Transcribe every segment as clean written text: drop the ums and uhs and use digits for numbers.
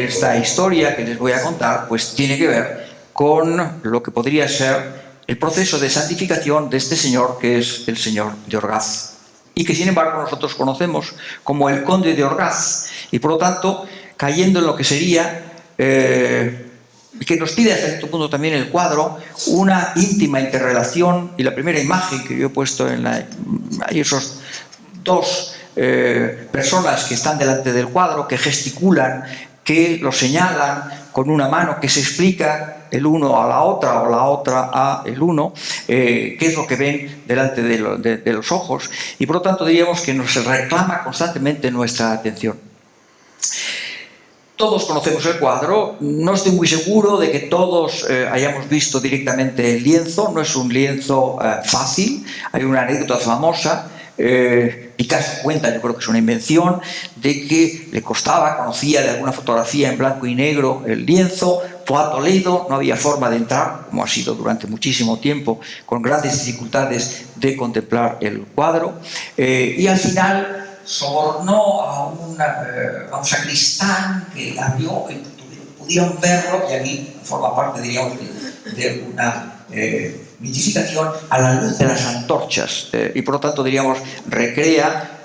esta historia que les voy a contar pues tiene que ver con lo que podría ser el proceso de santificación de este señor, que es el señor de Orgaz, y que sin embargo nosotros conocemos como el conde de Orgaz, y por lo tanto cayendo en lo que sería que nos pide hasta cierto punto también el cuadro una íntima interrelación. Y la primera imagen que yo he puesto hay esos dos personas que están delante del cuadro, que gesticulan, que lo señalan con una mano, que se explica el uno a la otra o la otra a el uno, qué es lo que ven delante de los ojos, y por lo tanto diríamos que nos reclama constantemente nuestra atención. Todos conocemos el cuadro, no estoy muy seguro de que todos hayamos visto directamente el lienzo, no es un lienzo fácil. Hay una anécdota famosa, Picasso cuenta, yo creo que es una invención, de que le costaba, conocía de alguna fotografía en blanco y negro el lienzo, fue a Toledo, no había forma de entrar, como ha sido durante muchísimo tiempo, con grandes dificultades de contemplar el cuadro, y al final sobornó a un sacristán que abrió, que pudieron verlo, y aquí forma parte, diríamos, de una mitificación a la luz de las antorchas, y por lo tanto, diríamos, recrea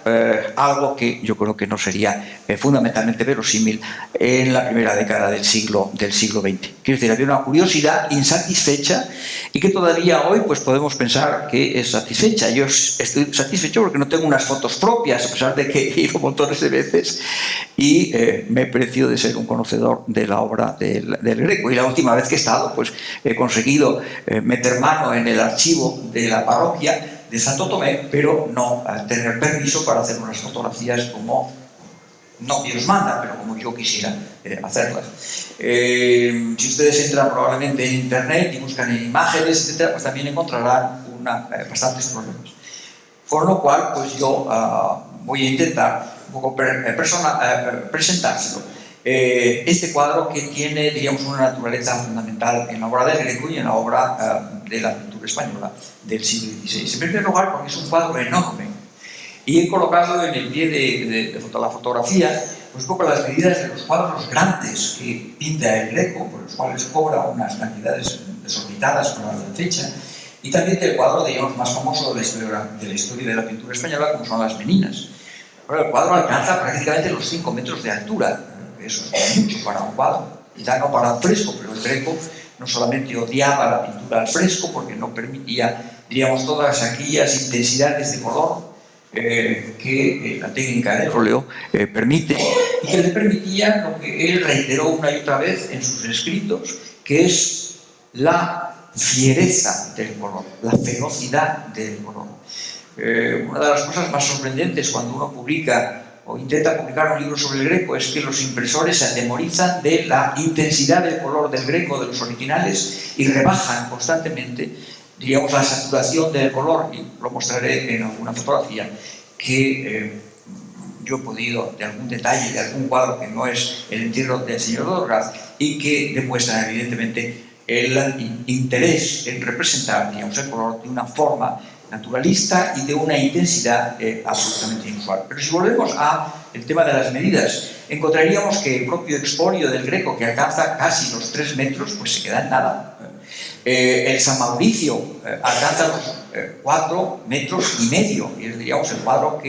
algo que yo creo que no sería fundamentalmente verosímil en la primera década del siglo XX. Quiero decir, había una curiosidad insatisfecha y que todavía hoy pues podemos pensar que es satisfecha. Yo estoy satisfecho porque no tengo unas fotos propias, a pesar de que he ido montones de veces, y me he parecido de ser un conocedor de la obra del Greco. Y la última vez que he estado, pues he conseguido meter mano en el archivo de la parroquia de Santo Tomé, pero no tener permiso para hacer unas fotografías como no Dios manda, pero como yo quisiera hacerlas. Si ustedes entran probablemente en internet y buscan en imágenes, etc., pues también encontrarán bastantes problemas. Por lo cual, pues yo voy a intentar un poco presentárselo. Este cuadro que tiene, diríamos, una naturaleza fundamental en la obra del Greco y en la obra de la pintura española del siglo XVI. En primer lugar, porque es un cuadro enorme, y he colocado en el pie de la fotografía pues un poco las medidas de los cuadros grandes que pinta el Greco, por los cuales cobra unas cantidades desorbitadas para la fecha, y también del cuadro, digamos, más famoso de la historia de la pintura española, como son las Meninas. Bueno, el cuadro alcanza prácticamente los 5 metros de altura. Eso es mucho para un cuadro, quizá no para un fresco, pero el Greco no solamente odiaba la pintura al fresco porque no permitía, diríamos, todas aquellas intensidades de color que la técnica del óleo permite, y que le permitía lo que él reiteró una y otra vez en sus escritos, que es la fiereza del color, la ferocidad del color. Una de las cosas más sorprendentes cuando uno publica o intenta publicar un libro sobre el Greco es que los impresores se atemorizan de la intensidad del color del Greco, de los originales, y rebajan constantemente, diríamos, la saturación del color, y lo mostraré en alguna fotografía que yo he podido, de algún detalle, de algún cuadro que no es el entierro del señor de Orgaz, y que demuestran evidentemente el interés en representar, digamos, el color de una forma naturalista y de una intensidad absolutamente inusual. Pero si volvemos al tema de las medidas, encontraríamos que el propio expolio del Greco, que alcanza casi los 3 metros, pues se queda en nada. El San Mauricio alcanza los 4 metros y medio, y es, diríamos, el cuadro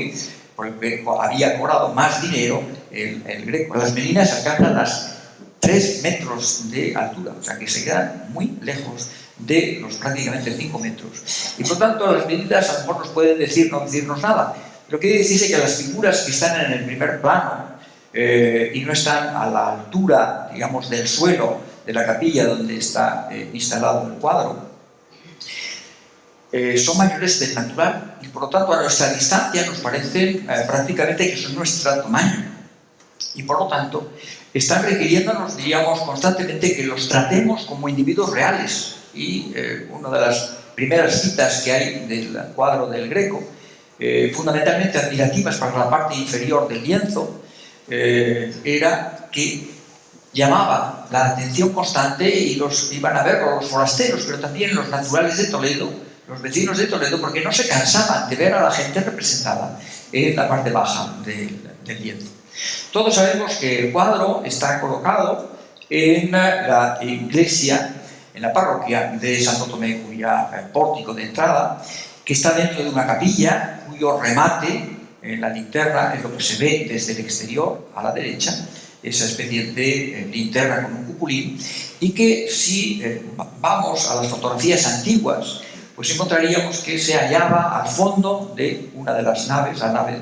por el que había cobrado más dinero el Greco. Las Meninas alcanzan las 3 metros de altura, o sea que se quedan muy lejos de los prácticamente 5 metros. Y por tanto, las medidas a lo mejor nos pueden no decirnos nada, pero quiere decirse que las figuras que están en el primer plano y no están a la altura, digamos, del suelo de la capilla donde está instalado el cuadro, son mayores del natural, y por lo tanto a nuestra distancia nos parecen prácticamente que son nuestro tamaño, y por lo tanto están requiriéndonos, diríamos, constantemente que los tratemos como individuos reales. Y una de las primeras citas que hay del cuadro del Greco, fundamentalmente admirativas para la parte inferior del lienzo, era que llamaba la atención constante, y los iban a ver los forasteros, pero también los naturales de Toledo, los vecinos de Toledo, porque no se cansaban de ver a la gente representada en la parte baja del lienzo. Todos sabemos que el cuadro está colocado en la iglesia, en la parroquia de Santo Tomé, cuya pórtico de entrada, que está dentro de una capilla, cuyo remate en la linterna es lo que se ve desde el exterior a la derecha, esa especie de linterna con un cupulín, y que si vamos a las fotografías antiguas, pues encontraríamos que se hallaba al fondo de una de las naves, la nave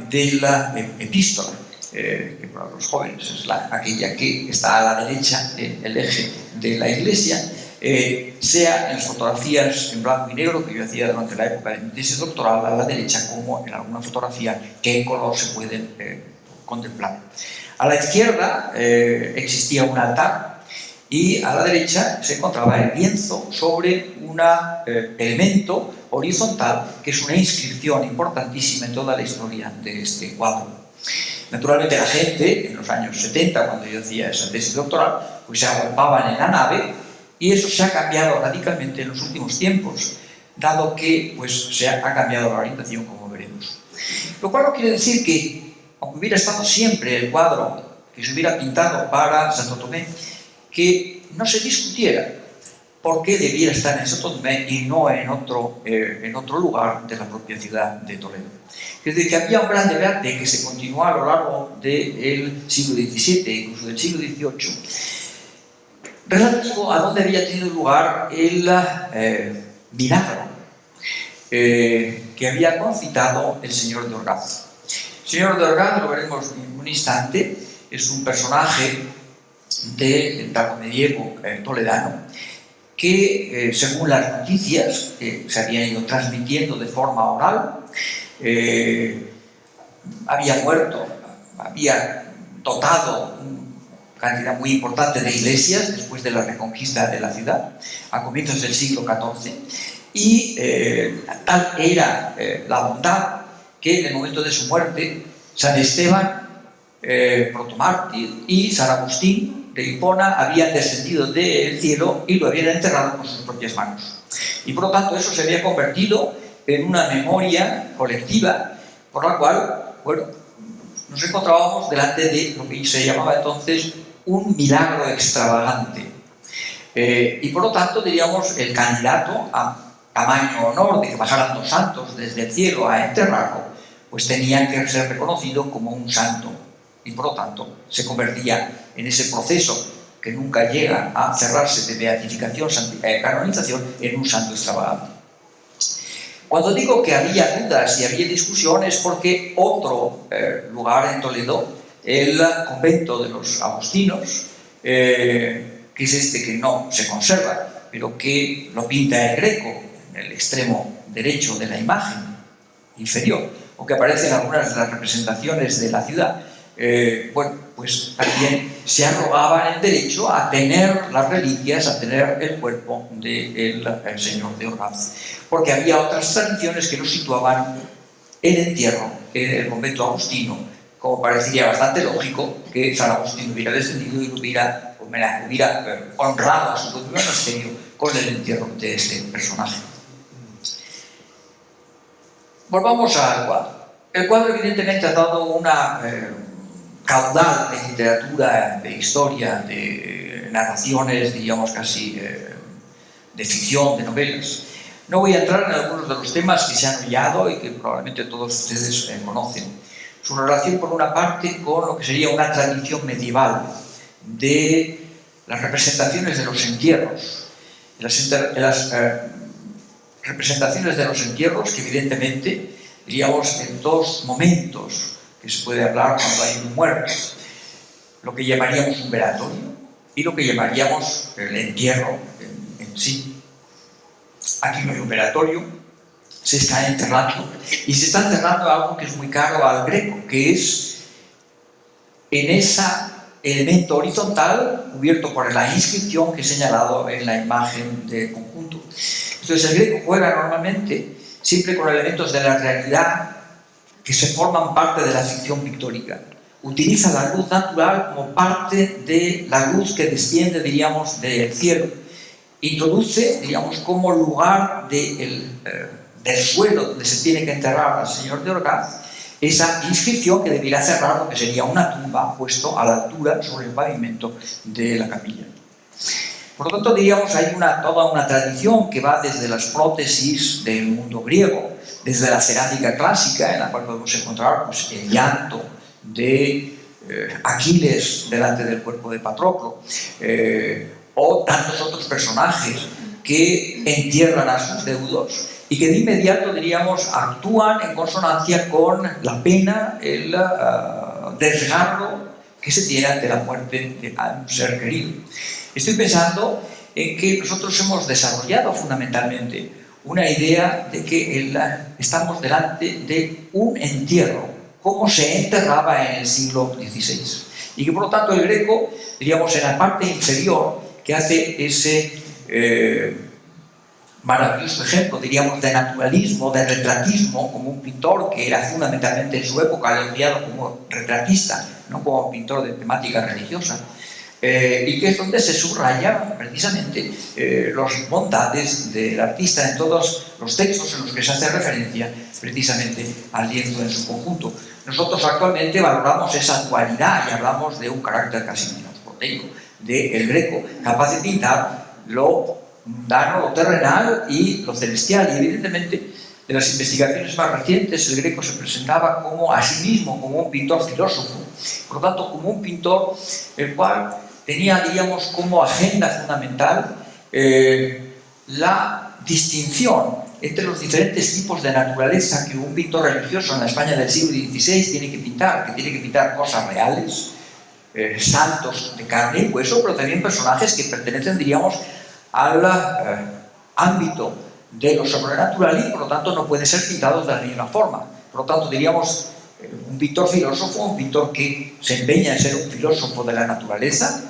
de la epístola, que para los jóvenes es aquella que está a la derecha, el eje de la iglesia, sea en las fotografías en blanco y negro que yo hacía durante la época de mi tesis doctoral a la derecha, como en alguna fotografía que en color se pueden contemplar. A la izquierda existía un altar y a la derecha se encontraba el lienzo sobre un elemento horizontal que es una inscripción importantísima en toda la historia de este cuadro. Naturalmente la gente, en los años 70, cuando yo hacía esa tesis doctoral, pues se agolpaban en la nave, y eso se ha cambiado radicalmente en los últimos tiempos, dado que pues, se ha cambiado la orientación, como veremos. Lo cual no quiere decir que, aunque hubiera estado siempre el cuadro que se hubiera pintado para Santo Tomé, que no se discutiera por qué debiera estar en Santo Tomé y no en otro lugar de la propia ciudad de Toledo. Es decir, que había un gran debate que se continuó a lo largo del siglo XVII, incluso del siglo XVIII, relativo a dónde había tenido lugar el milagro que había concitado el señor de Orgaz. El señor de Orgaz, lo veremos en un instante, es un personaje del tardo medievo toledano que, según las noticias que se habían ido transmitiendo de forma oral, había muerto, había dotado cantidad muy importante de iglesias después de la reconquista de la ciudad a comienzos del siglo XIV, y tal era la bondad que en el momento de su muerte San Esteban, protomártir, y San Agustín de Hipona habían descendido del cielo y lo habían enterrado con sus propias manos, y por lo tanto eso se había convertido en una memoria colectiva por la cual, bueno, nos encontrábamos delante de lo que se llamaba entonces un milagro extravagante, y por lo tanto diríamos el candidato a tamaño honor de que bajaran dos santos desde el cielo a enterrarlo, pues tenía que ser reconocido como un santo, y por lo tanto se convertía en ese proceso que nunca llega a cerrarse de beatificación, canonización, en un santo extravagante. Cuando digo que había dudas y había discusiones, porque otro lugar en Toledo, el convento de los agustinos, que es este que no se conserva, pero que lo pinta el Greco en el extremo derecho de la imagen inferior, o que aparece en algunas de las representaciones de la ciudad, bueno, pues también se arrogaban el derecho a tener las reliquias, a tener el cuerpo del señor de Orgaz, porque había otras tradiciones que lo situaban el entierro en el convento agustino, como parecería bastante lógico que San Agustín hubiera descendido y lo hubiera honrado a su propio monasterio con el entierro de este personaje. Volvamos al cuadro. El cuadro evidentemente ha dado una caudal de literatura, de historia, de narraciones, diríamos casi de ficción, de novelas. No voy a entrar en algunos de los temas que se han hollado y que probablemente todos ustedes conocen. Su relación, por una parte, con lo que sería una tradición medieval de las representaciones de los entierros. Las representaciones de los entierros, que evidentemente, diríamos, en dos momentos que se puede hablar cuando hay un muerto: lo que llamaríamos un velatorio y lo que llamaríamos el entierro en sí. Aquí no hay un velatorio, se está enterrando, y se está enterrando algo que es muy caro al Greco, que es en ese elemento horizontal cubierto por la inscripción que he señalado en la imagen de conjunto. Entonces el Greco juega normalmente siempre con elementos de la realidad que se forman parte de la ficción pictórica. Utiliza la luz natural como parte de la luz que desciende, diríamos, del cielo. Introduce, diríamos, como lugar del suelo donde se tiene que enterrar al señor de Orgaz, esa inscripción que debiera cerrar lo que sería una tumba puesto a la altura sobre el pavimento de la capilla. Por lo tanto, diríamos, hay toda una tradición que va desde las prótesis del mundo griego, desde la cerámica clásica, en la cual podemos encontrar pues, el llanto de Aquiles delante del cuerpo de Patroclo, o tantos otros personajes que entierran a sus deudos y que de inmediato, diríamos, actúan en consonancia con la pena, el desgarro que se tiene ante la muerte de un ser querido. Estoy pensando en que nosotros hemos desarrollado fundamentalmente una idea de que estamos delante de un entierro, como se enterraba en el siglo XVI. Y que por lo tanto el Greco, diríamos, en la parte inferior, que hace ese maravilloso ejemplo, diríamos, de naturalismo, de retratismo, como un pintor que era fundamentalmente en su época elogiado como retratista, no como pintor de temática religiosa, y que es donde se subrayan precisamente las bondades del artista en todos los textos en los que se hace referencia precisamente al lienzo en su conjunto. Nosotros actualmente valoramos esa dualidad y hablamos de un carácter casi menos proteico del Greco, capaz de pintar lo mundano, lo terrenal y lo celestial. Y evidentemente, de las investigaciones más recientes, el Greco se presentaba como a sí mismo como un pintor filósofo, por lo tanto como un pintor el cual tenía, diríamos, como agenda fundamental la distinción entre los diferentes tipos de naturaleza que un pintor religioso en la España del siglo XVI tiene que pintar, cosas reales, santos de carne y hueso, pero también personajes que pertenecen, diríamos, al ámbito de lo sobrenatural y por lo tanto no pueden ser pintados de la misma forma. Por lo tanto, diríamos, un pintor filósofo, un pintor que se empeña en ser un filósofo de la naturaleza,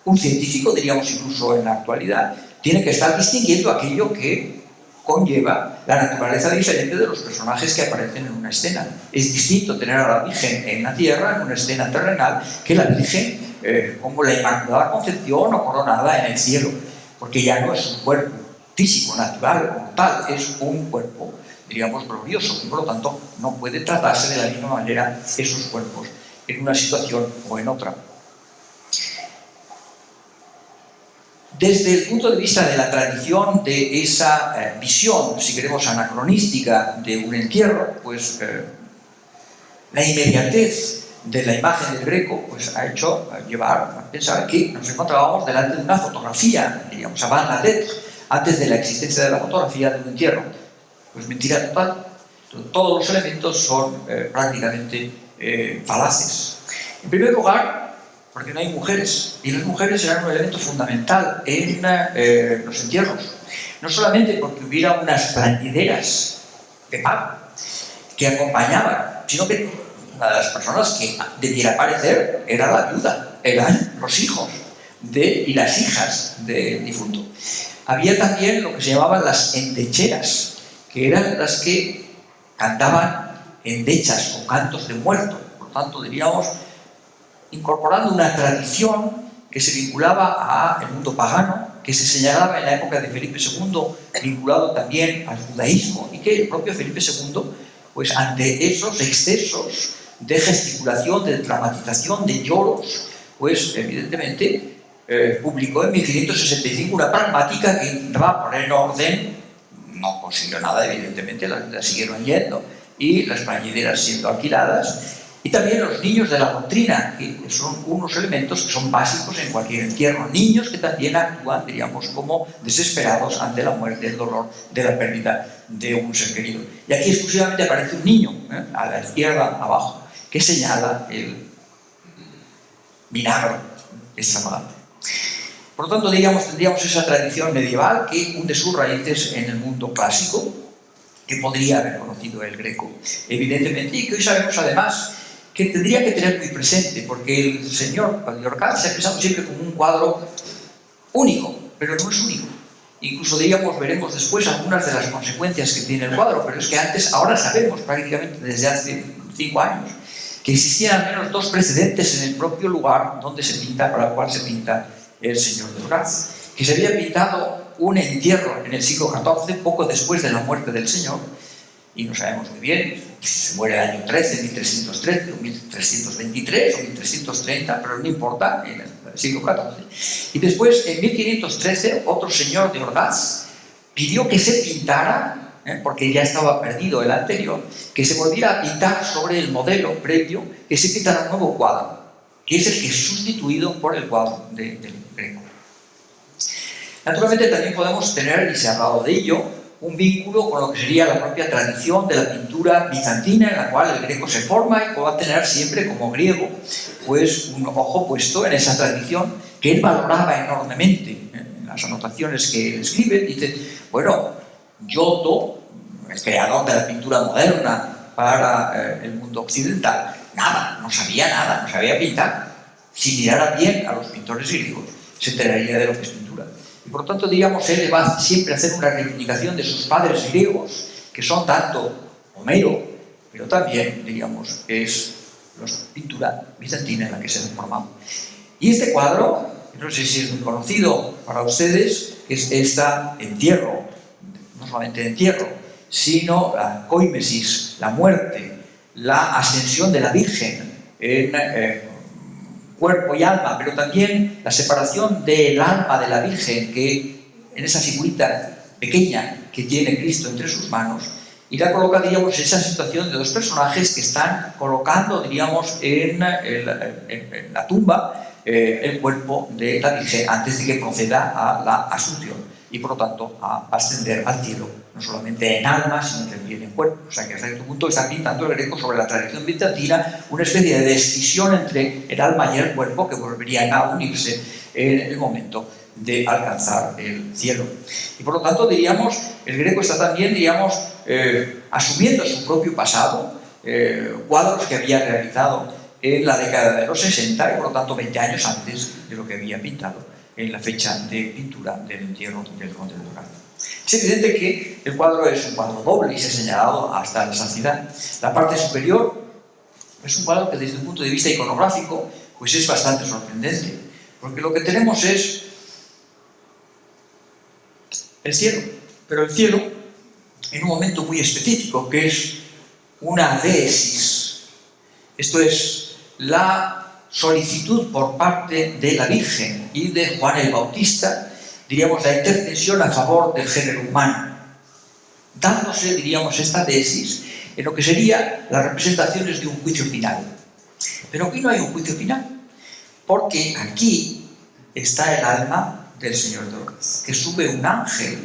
un científico, diríamos incluso en la actualidad, tiene que estar distinguiendo aquello que conlleva la naturaleza diferente de los personajes que aparecen en una escena. Es distinto tener a la Virgen en la tierra, en una escena terrenal, que la Virgen como la Inmaculada Concepción o coronada en el cielo, porque ya no es un cuerpo físico, natural, como tal, es un cuerpo, diríamos, glorioso, y por lo tanto no puede tratarse de la misma manera esos cuerpos en una situación o en otra. Desde el punto de vista de la tradición de esa visión, si queremos, anacronística de un entierro, pues la inmediatez de la imagen del Greco pues, ha hecho llevar a pensar que nos encontrábamos delante de una fotografía, diríamos, avant la lettre, antes de la existencia de la fotografía de un entierro. Pues mentira total. Todos los elementos son prácticamente falaces. En primer lugar, porque no hay mujeres, y las mujeres eran un elemento fundamental en los entierros. No solamente porque hubiera unas plañideras de pago que acompañaban, sino que una de las personas que debiera aparecer era la viuda, eran los hijos y las hijas del difunto. Había también lo que se llamaban las endecheras, que eran las que cantaban endechas o cantos de muerto. Por lo tanto, diríamos, incorporando una tradición que se vinculaba al mundo pagano, que se señalaba en la época de Felipe II, vinculado también al judaísmo, y que el propio Felipe II, pues ante esos excesos de gesticulación, de dramatización, de lloros, pues evidentemente publicó en 1565 una pragmática que intentaba poner en orden. No consiguió nada, evidentemente, las siguieron yendo, y las plañideras siendo alquiladas, y también los niños de la doctrina, que son unos elementos que son básicos en cualquier entierro. Niños que también actúan, diríamos, como desesperados ante la muerte, el dolor de la pérdida de un ser querido. Y aquí exclusivamente aparece un niño, a la izquierda, abajo, que señala el milagro extravagante. Por lo tanto, tendríamos esa tradición medieval que hunde sus raíces en el mundo clásico, que podría haber conocido el Greco, evidentemente, y que hoy sabemos además que tendría que tener muy presente, porque el señor Mallorca se ha pensado siempre como un cuadro único, pero no es único. Incluso veremos después algunas de las consecuencias que tiene el cuadro, pero es que ahora sabemos prácticamente desde hace 5 años que existían al menos 2 precedentes en el propio lugar donde se pinta, para el cual se pinta el señor de Orgaz, que se había pintado un entierro en el siglo XIV, poco después de la muerte del señor, y no sabemos muy bien se muere el año 13, 1313, o 1323, o 1330, pero no importa, en el siglo XIV. Y después, en 1513, otro señor de Orgaz pidió que se pintara, porque ya estaba perdido el anterior, que se volviera a pintar sobre el modelo previo, que se pintara un nuevo cuadro, que es el que es sustituido por el cuadro del Greco. Naturalmente también podemos tener, y se ha hablado de ello, un vínculo con lo que sería la propia tradición de la pintura bizantina, en la cual el Greco se forma y va a tener siempre como griego pues un ojo puesto en esa tradición que él valoraba enormemente. En las anotaciones que él escribe dice, bueno, Giotto, el creador de la pintura moderna para el mundo occidental, nada, no sabía pintar. Si mirara bien a los pintores griegos, se enteraría de lo que es pintura. Y por lo tanto, digamos, él va siempre a hacer una reivindicación de sus padres griegos, que son tanto Homero, pero también, digamos, es la pintura bizantina en la que se ha formado. Y este cuadro, no sé si es muy conocido para ustedes, es esta entierro, no solamente el entierro, sino la coimesis, la muerte, la ascensión de la Virgen en cuerpo y alma, pero también la separación del alma de la Virgen, que en esa figurita pequeña que tiene Cristo entre sus manos, y la coloca, digamos, esa situación de dos personajes que están colocando, digamos, en la tumba el cuerpo de la Virgen antes de que proceda a la asunción y, por lo tanto, a ascender al cielo, no solamente en alma, sino también en cuerpo. O sea que hasta cierto punto está pintando el Greco sobre la tradición bizantina una especie de escisión entre el alma y el cuerpo que volverían a unirse en el momento de alcanzar el cielo. Y por lo tanto, diríamos, el Greco está también, digamos, asumiendo su propio pasado, cuadros que había realizado en la década de los 60 y por lo tanto 20 años antes de lo que había pintado en la fecha de pintura del entierro del conde de Orgaz. Es evidente que el cuadro es un cuadro doble y se ha señalado hasta la saciedad. La parte superior es un cuadro que desde un punto de vista iconográfico pues es bastante sorprendente, porque lo que tenemos es el cielo, pero el cielo en un momento muy específico, que es una deesis. Esto es la solicitud por parte de la Virgen y de Juan el Bautista, diríamos, la intercesión a favor del género humano, dándose, diríamos, esta tesis en lo que serían las representaciones de un juicio final. Pero aquí no hay un juicio final, porque aquí está el alma del Señor de Orgaz, que sube un ángel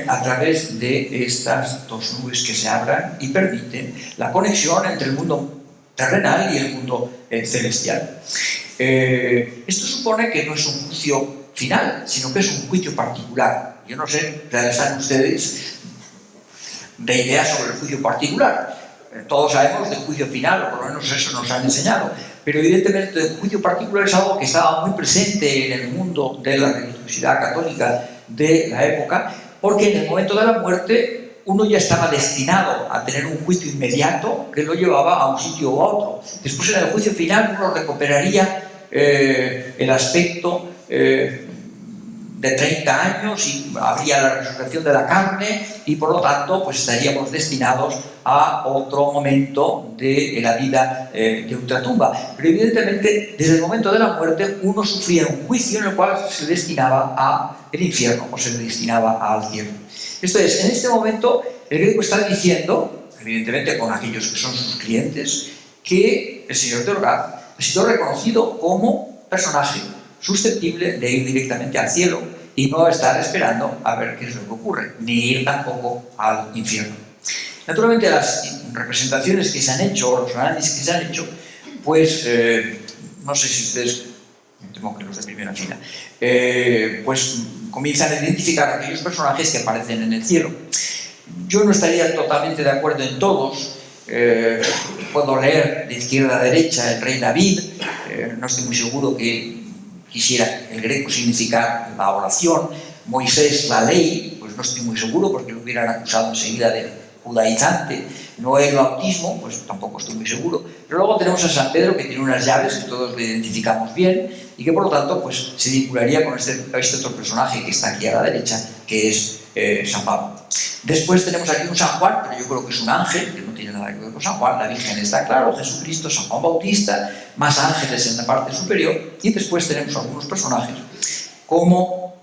a través de estas dos nubes que se abran y permiten la conexión entre el mundo terrenal y el mundo celestial. Esto supone que no es un juicio final, sino que es un juicio particular. Yo no sé, están ustedes de ideas sobre el juicio particular. Todos sabemos del juicio final, o por lo menos eso nos han enseñado. Pero evidentemente el juicio particular es algo que estaba muy presente en el mundo de la religiosidad católica de la época, porque en el momento de la muerte uno ya estaba destinado a tener un juicio inmediato que lo llevaba a un sitio u otro. Después, en el juicio final, uno recuperaría el aspecto de 30 años y habría la resurrección de la carne y, por lo tanto, pues estaríamos destinados a otro momento de la vida de ultratumba. Pero, evidentemente, desde el momento de la muerte, uno sufría un juicio en el cual se destinaba al infierno o se destinaba al cielo. Esto es, en este momento, el Greco está diciendo, evidentemente con aquellos que son sus clientes, que el señor de Orgaz ha sido reconocido como personaje susceptible de ir directamente al cielo y no estar esperando a ver qué es lo que ocurre, ni ir tampoco al infierno. Naturalmente, las representaciones que se han hecho, o los análisis que se han hecho, pues, no sé si ustedes, temo que los de primera fila, pues comienzan a identificar a aquellos personajes que aparecen en el cielo. Yo no estaría totalmente de acuerdo en todos. Puedo leer de izquierda a derecha el rey David, no estoy muy seguro que quisiera el Greco significar la oración, Moisés la ley, pues no estoy muy seguro porque lo hubieran acusado enseguida de judaizante, Noé el bautismo, pues tampoco estoy muy seguro, pero luego tenemos a San Pedro que tiene unas llaves que todos lo identificamos bien y que por lo tanto pues se vincularía con este otro personaje que está aquí a la derecha, que es San Pablo. Después tenemos aquí un San Juan, pero yo creo que es un ángel, que no tiene tiene nada que ver con San Juan. La Virgen está claro, Jesucristo, San Juan Bautista, más ángeles en la parte superior, y después tenemos algunos personajes como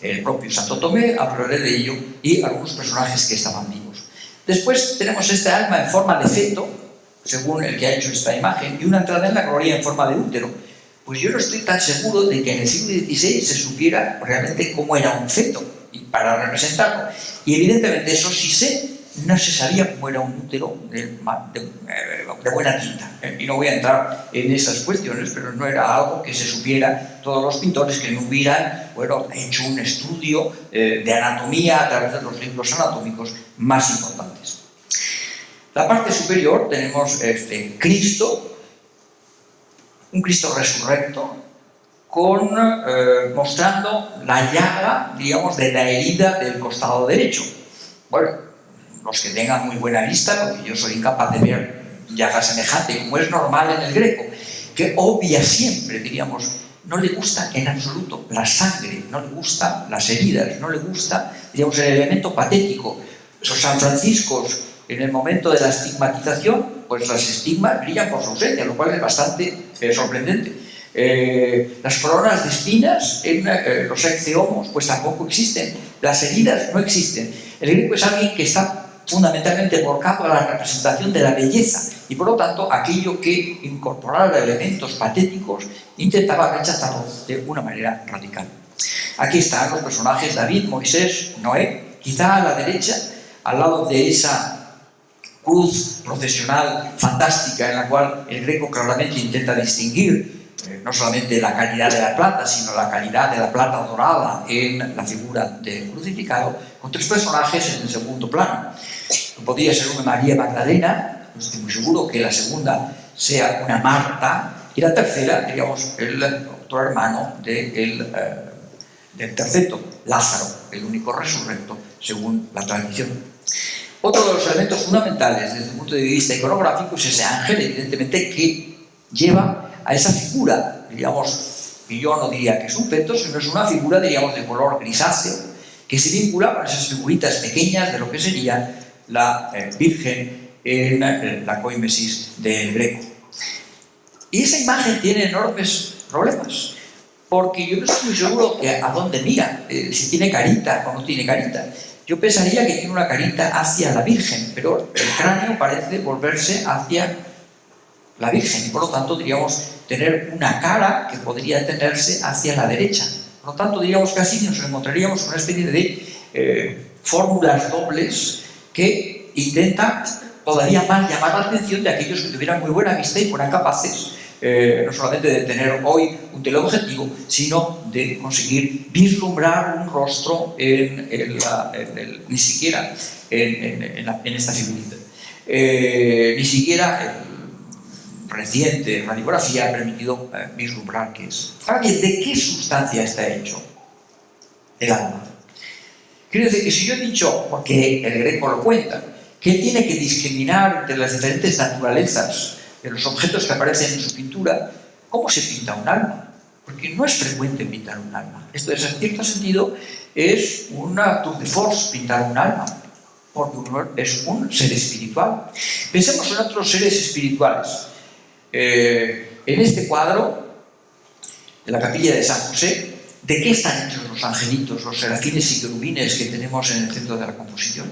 el propio Santo Tomé, hablaré de ello, y algunos personajes que estaban vivos. Después tenemos este alma en forma de feto, según el que ha hecho esta imagen, y una entrada en la gloria en forma de útero. Pues yo no estoy tan seguro de que en el siglo XVI se supiera realmente cómo era un feto para representarlo. Y evidentemente eso sí sé, no se sabía cómo era un útero de buena tinta. Y no voy a entrar en esas cuestiones, pero no era algo que se supiera todos los pintores que no hubieran, bueno, hecho un estudio de anatomía a través de los libros anatómicos más importantes. La parte superior tenemos Cristo, un Cristo resurrecto, mostrando la llaga, digamos, de la herida del costado derecho. Bueno, los que tengan muy buena vista, porque yo soy incapaz de ver llaga semejante, como es normal en el Greco, que obvia siempre, diríamos, no le gusta en absoluto la sangre, no le gustan las heridas, no le gusta, digamos, el elemento patético. Los San Franciscos, en el momento de la estigmatización, pues las estigmas brillan por su ausencia, lo cual es bastante sorprendente. Las coronas de espinas en los exceomos pues tampoco existen, las heridas no existen. El Greco es alguien que está fundamentalmente volcado a la representación de la belleza y por lo tanto aquello que incorporara elementos patéticos intentaba rechazarlo de una manera radical. Aquí están los personajes David, Moisés, Noé, quizá a la derecha, al lado de esa cruz procesional fantástica en la cual el Greco claramente intenta distinguir no solamente la calidad de la plata, sino la calidad de la plata dorada en la figura del crucificado, con tres personajes en el segundo plano. Podría ser una María Magdalena, no estoy muy seguro que la segunda sea una Marta, y la tercera, digamos, el otro hermano del terceto, Lázaro, el único resurrecto, según la tradición. Otro de los elementos fundamentales desde el punto de vista iconográfico es ese ángel, evidentemente, que lleva a esa figura, digamos, que yo no diría que es un feto, sino es una figura, diríamos, de color grisáceo, que se vincula con esas figuritas pequeñas de lo que sería la Virgen en la coimesis del Greco. Y esa imagen tiene enormes problemas, porque yo no estoy muy seguro de a dónde mira, si tiene carita o no tiene carita. Yo pensaría que tiene una carita hacia la Virgen, pero el cráneo parece volverse hacia la Virgen, y por lo tanto diríamos tener una cara que podría tenerse hacia la derecha. Por lo tanto diríamos que así nos encontraríamos una especie de fórmulas dobles que intentan todavía más llamar la atención de aquellos que tuvieran muy buena vista y fueran capaces no solamente de tener hoy un teleobjetivo, sino de conseguir vislumbrar un rostro ni siquiera en esta figurita. Ni siquiera reciente radiografía ha permitido vislumbrar qué es. Ahora bien, ¿de qué sustancia está hecho el alma? Quiero decir que si yo he dicho, porque el Greco lo cuenta, que él tiene que discriminar entre las diferentes naturalezas de los objetos que aparecen en su pintura, ¿cómo se pinta un alma? Porque no es frecuente pintar un alma. Esto, en cierto sentido, es una tour de force pintar un alma, porque uno es un ser espiritual. Pensemos en otros seres espirituales. En este cuadro, de la capilla de San José, ¿de qué están hechos los angelitos, los serafines y querubines que tenemos en el centro de la composición?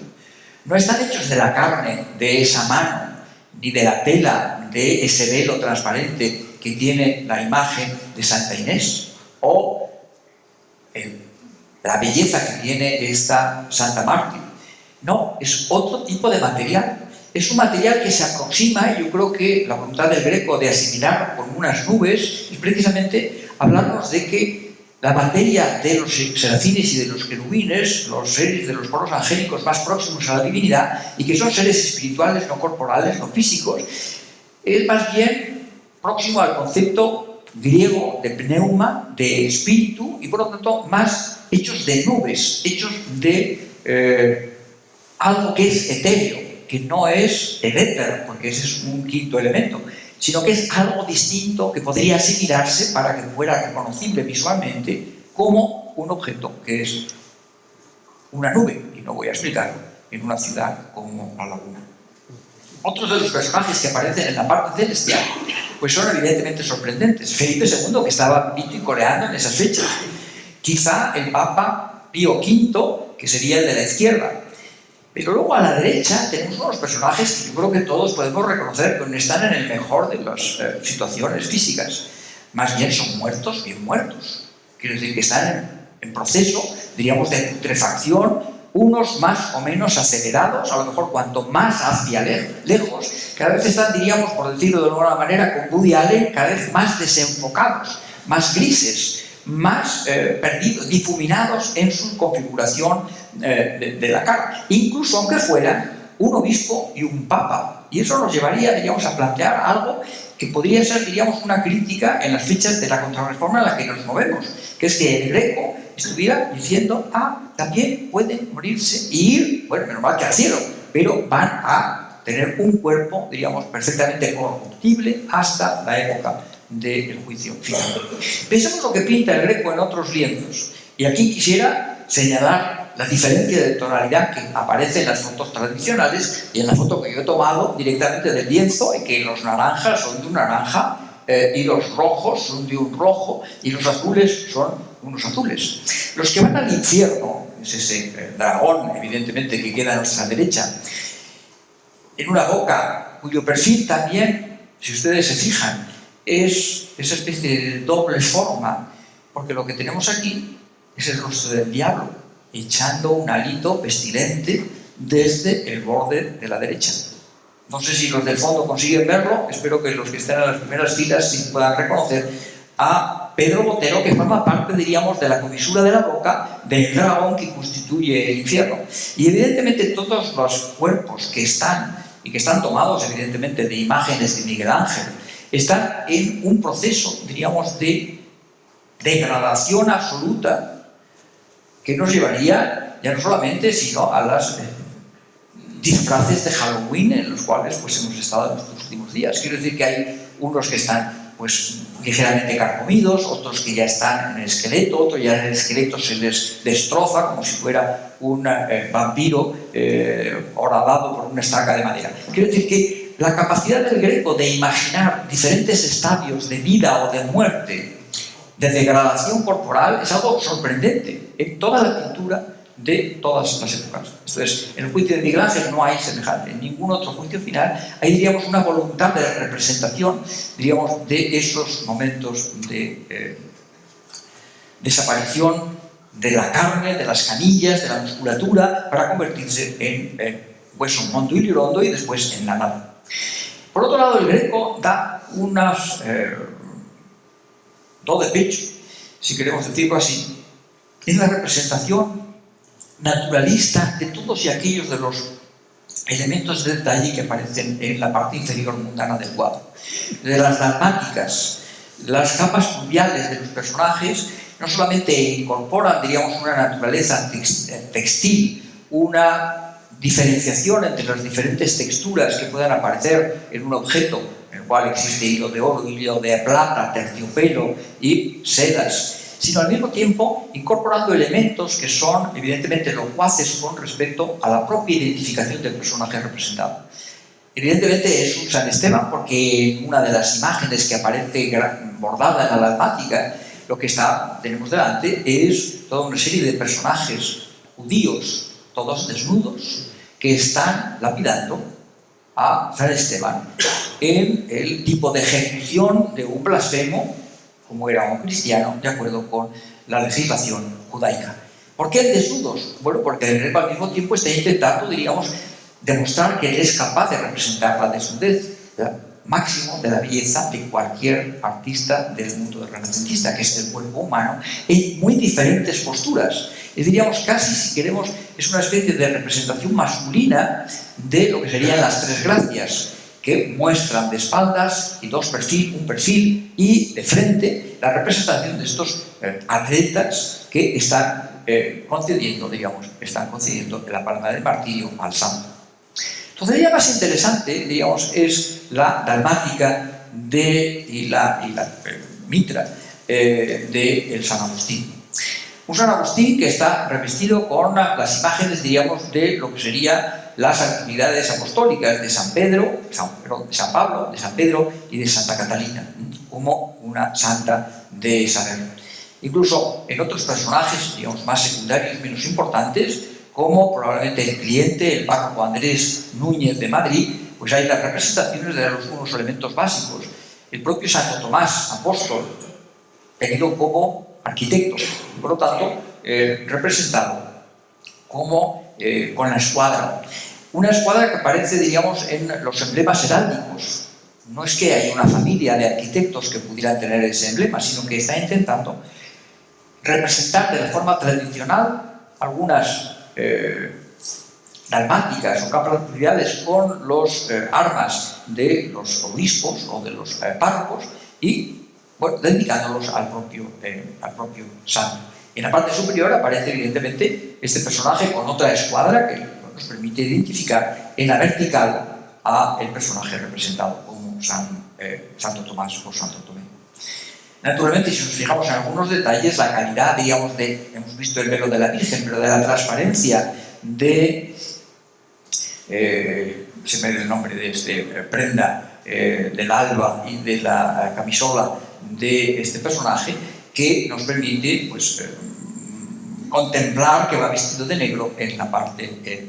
No están hechos de la carne, de esa mano, ni de la tela, de ese velo transparente que tiene la imagen de Santa Inés, o la belleza que tiene esta Santa Mártir. No, es otro tipo de material. Es un material que se aproxima, y yo creo que la voluntad del Greco de asimilar con unas nubes es precisamente hablarnos de que la materia de los serafines y de los querubines, los seres de los coros angélicos más próximos a la divinidad, y que son seres espirituales, no corporales, no físicos, es más bien próximo al concepto griego de pneuma, de espíritu, y por lo tanto más hechos de nubes, hechos de algo que es etéreo, que no es el éter, porque ese es un quinto elemento, sino que es algo distinto que podría asimilarse para que fuera reconocible visualmente como un objeto que es una nube, y no voy a explicarlo, en una ciudad como La Laguna. Otros de los personajes que aparecen en la parte celestial pues son evidentemente sorprendentes. Felipe II, que estaba coleando en esas fechas. Quizá el Papa Pío V, que sería el de la izquierda. Pero luego a la derecha tenemos unos personajes que yo creo que todos podemos reconocer que no están en el mejor de las situaciones físicas. Más bien son muertos, bien muertos. Quiero decir que están en proceso, diríamos, de putrefacción, unos más o menos acelerados, a lo mejor cuanto más hacia lejos, cada vez están, diríamos, por decirlo de alguna manera, con Woody Allen, cada vez más desenfocados, más grises, más perdidos, difuminados en su configuración de la cara. Incluso aunque fueran un obispo y un papa. Y eso nos llevaría, diríamos, a plantear algo que podría ser, diríamos, una crítica en las fichas de la contrarreforma en la que nos movemos, que es que el Greco estuviera diciendo, también pueden morirse y ir, bueno, menos mal que al cielo, pero van a tener un cuerpo, diríamos, perfectamente corruptible hasta la época del juicio final. Pensemos lo que pinta el Greco en otros lienzos, y aquí quisiera señalar la diferencia de tonalidad que aparece en las fotos tradicionales y en la foto que yo he tomado directamente del lienzo, en que los naranjas son de un naranja y los rojos son de un rojo y los azules son unos azules. Los que van al infierno, es ese dragón evidentemente que queda a nuestra derecha, en una boca cuyo perfil también, si ustedes se fijan, es esa especie de doble forma, porque lo que tenemos aquí es el rostro del diablo, echando un alito pestilente desde el borde de la derecha. No sé si los del fondo consiguen verlo, espero que los que están en las primeras filas sí puedan reconocer a Pedro Botero, que forma parte, diríamos, de la comisura de la boca del dragón que constituye el infierno. Y evidentemente todos los cuerpos que están, y que están tomados evidentemente de imágenes de Miguel Ángel, están en un proceso, diríamos, de degradación absoluta que nos llevaría ya no solamente, sino a las disfraces de Halloween en los cuales pues, hemos estado en estos últimos días. Quiero decir que hay unos que están pues, ligeramente carcomidos, otros que ya están en el esqueleto, otros ya el esqueleto se les destroza como si fuera un vampiro horadado por una estaca de madera. Quiero decir que la capacidad del Greco de imaginar diferentes estadios de vida o de muerte, de degradación corporal, es algo sorprendente en toda la pintura de todas las épocas. Entonces, en el juicio de Miguel Ángel no hay semejante. En ningún otro juicio final hay, diríamos, una voluntad de representación, diríamos, de esos momentos de desaparición de la carne, de las canillas, de la musculatura, para convertirse en hueso mondo y lirondo y después en la nada. Por otro lado, el Greco da unas do de pecho, si queremos decirlo así, en la representación naturalista de todos y aquellos de los elementos de detalle que aparecen en la parte inferior mundana del cuadro. De las dalmáticas, las capas fluviales de los personajes no solamente incorporan, diríamos, una naturaleza textil, una diferenciación entre las diferentes texturas que puedan aparecer en un objeto, en el cual existe hilo de oro, hilo de plata, terciopelo y sedas, sino al mismo tiempo incorporando elementos que son evidentemente locuaces con respecto a la propia identificación del personaje representado. Evidentemente es un San Esteban porque en una de las imágenes que aparece bordada en la dalmática, lo que tenemos delante es toda una serie de personajes judíos, todos desnudos, que están lapidando a San Esteban en el tipo de ejecución de un blasfemo, como era un cristiano, de acuerdo con la legislación judaica. ¿Por qué desnudos? Bueno, porque el Greco al mismo tiempo está intentando, diríamos, demostrar que él es capaz de representar la desnudez, máximo de la belleza de cualquier artista del mundo renacentista, que es el cuerpo humano, en muy diferentes posturas. Y diríamos casi, si queremos, es una especie de representación masculina de lo que serían las tres gracias, que muestran de espaldas y un perfil y de frente la representación de estos atletas que están concediendo, la palma del martirio al santo. Todavía más interesante, digamos, es la dalmática y la mitra de San Agustín. Un San Agustín que está revestido con las imágenes, diríamos, de lo que serían las actividades apostólicas de San Pedro, de San Pablo, de San Pedro y de Santa Catalina, como una santa de saber. Incluso en otros personajes, digamos, más secundarios, menos importantes, como probablemente el cliente, el párroco Andrés Núñez de Madrid, pues hay las representaciones de unos elementos básicos. El propio Santo Tomás, apóstol, tenido como arquitecto, y por lo tanto representado como con la escuadra. Una escuadra que aparece, diríamos, en los emblemas heráldicos. No es que haya una familia de arquitectos que pudieran tener ese emblema, sino que está intentando representar de forma tradicional algunas dalmáticas o capacidades con los armas de los obispos o de los párrocos y, bueno, dedicándolos al propio santo. En la parte superior aparece evidentemente este personaje con otra escuadra que nos permite identificar en la vertical a el personaje representado como Santo Tomás o Santo Tomé. Naturalmente, si nos fijamos en algunos detalles, la calidad, digamos, hemos visto el velo de la Virgen, pero de la transparencia de se me da el nombre de prenda del alba y de la camisola de este personaje, que nos permite, pues, contemplar que va vestido de negro en la parte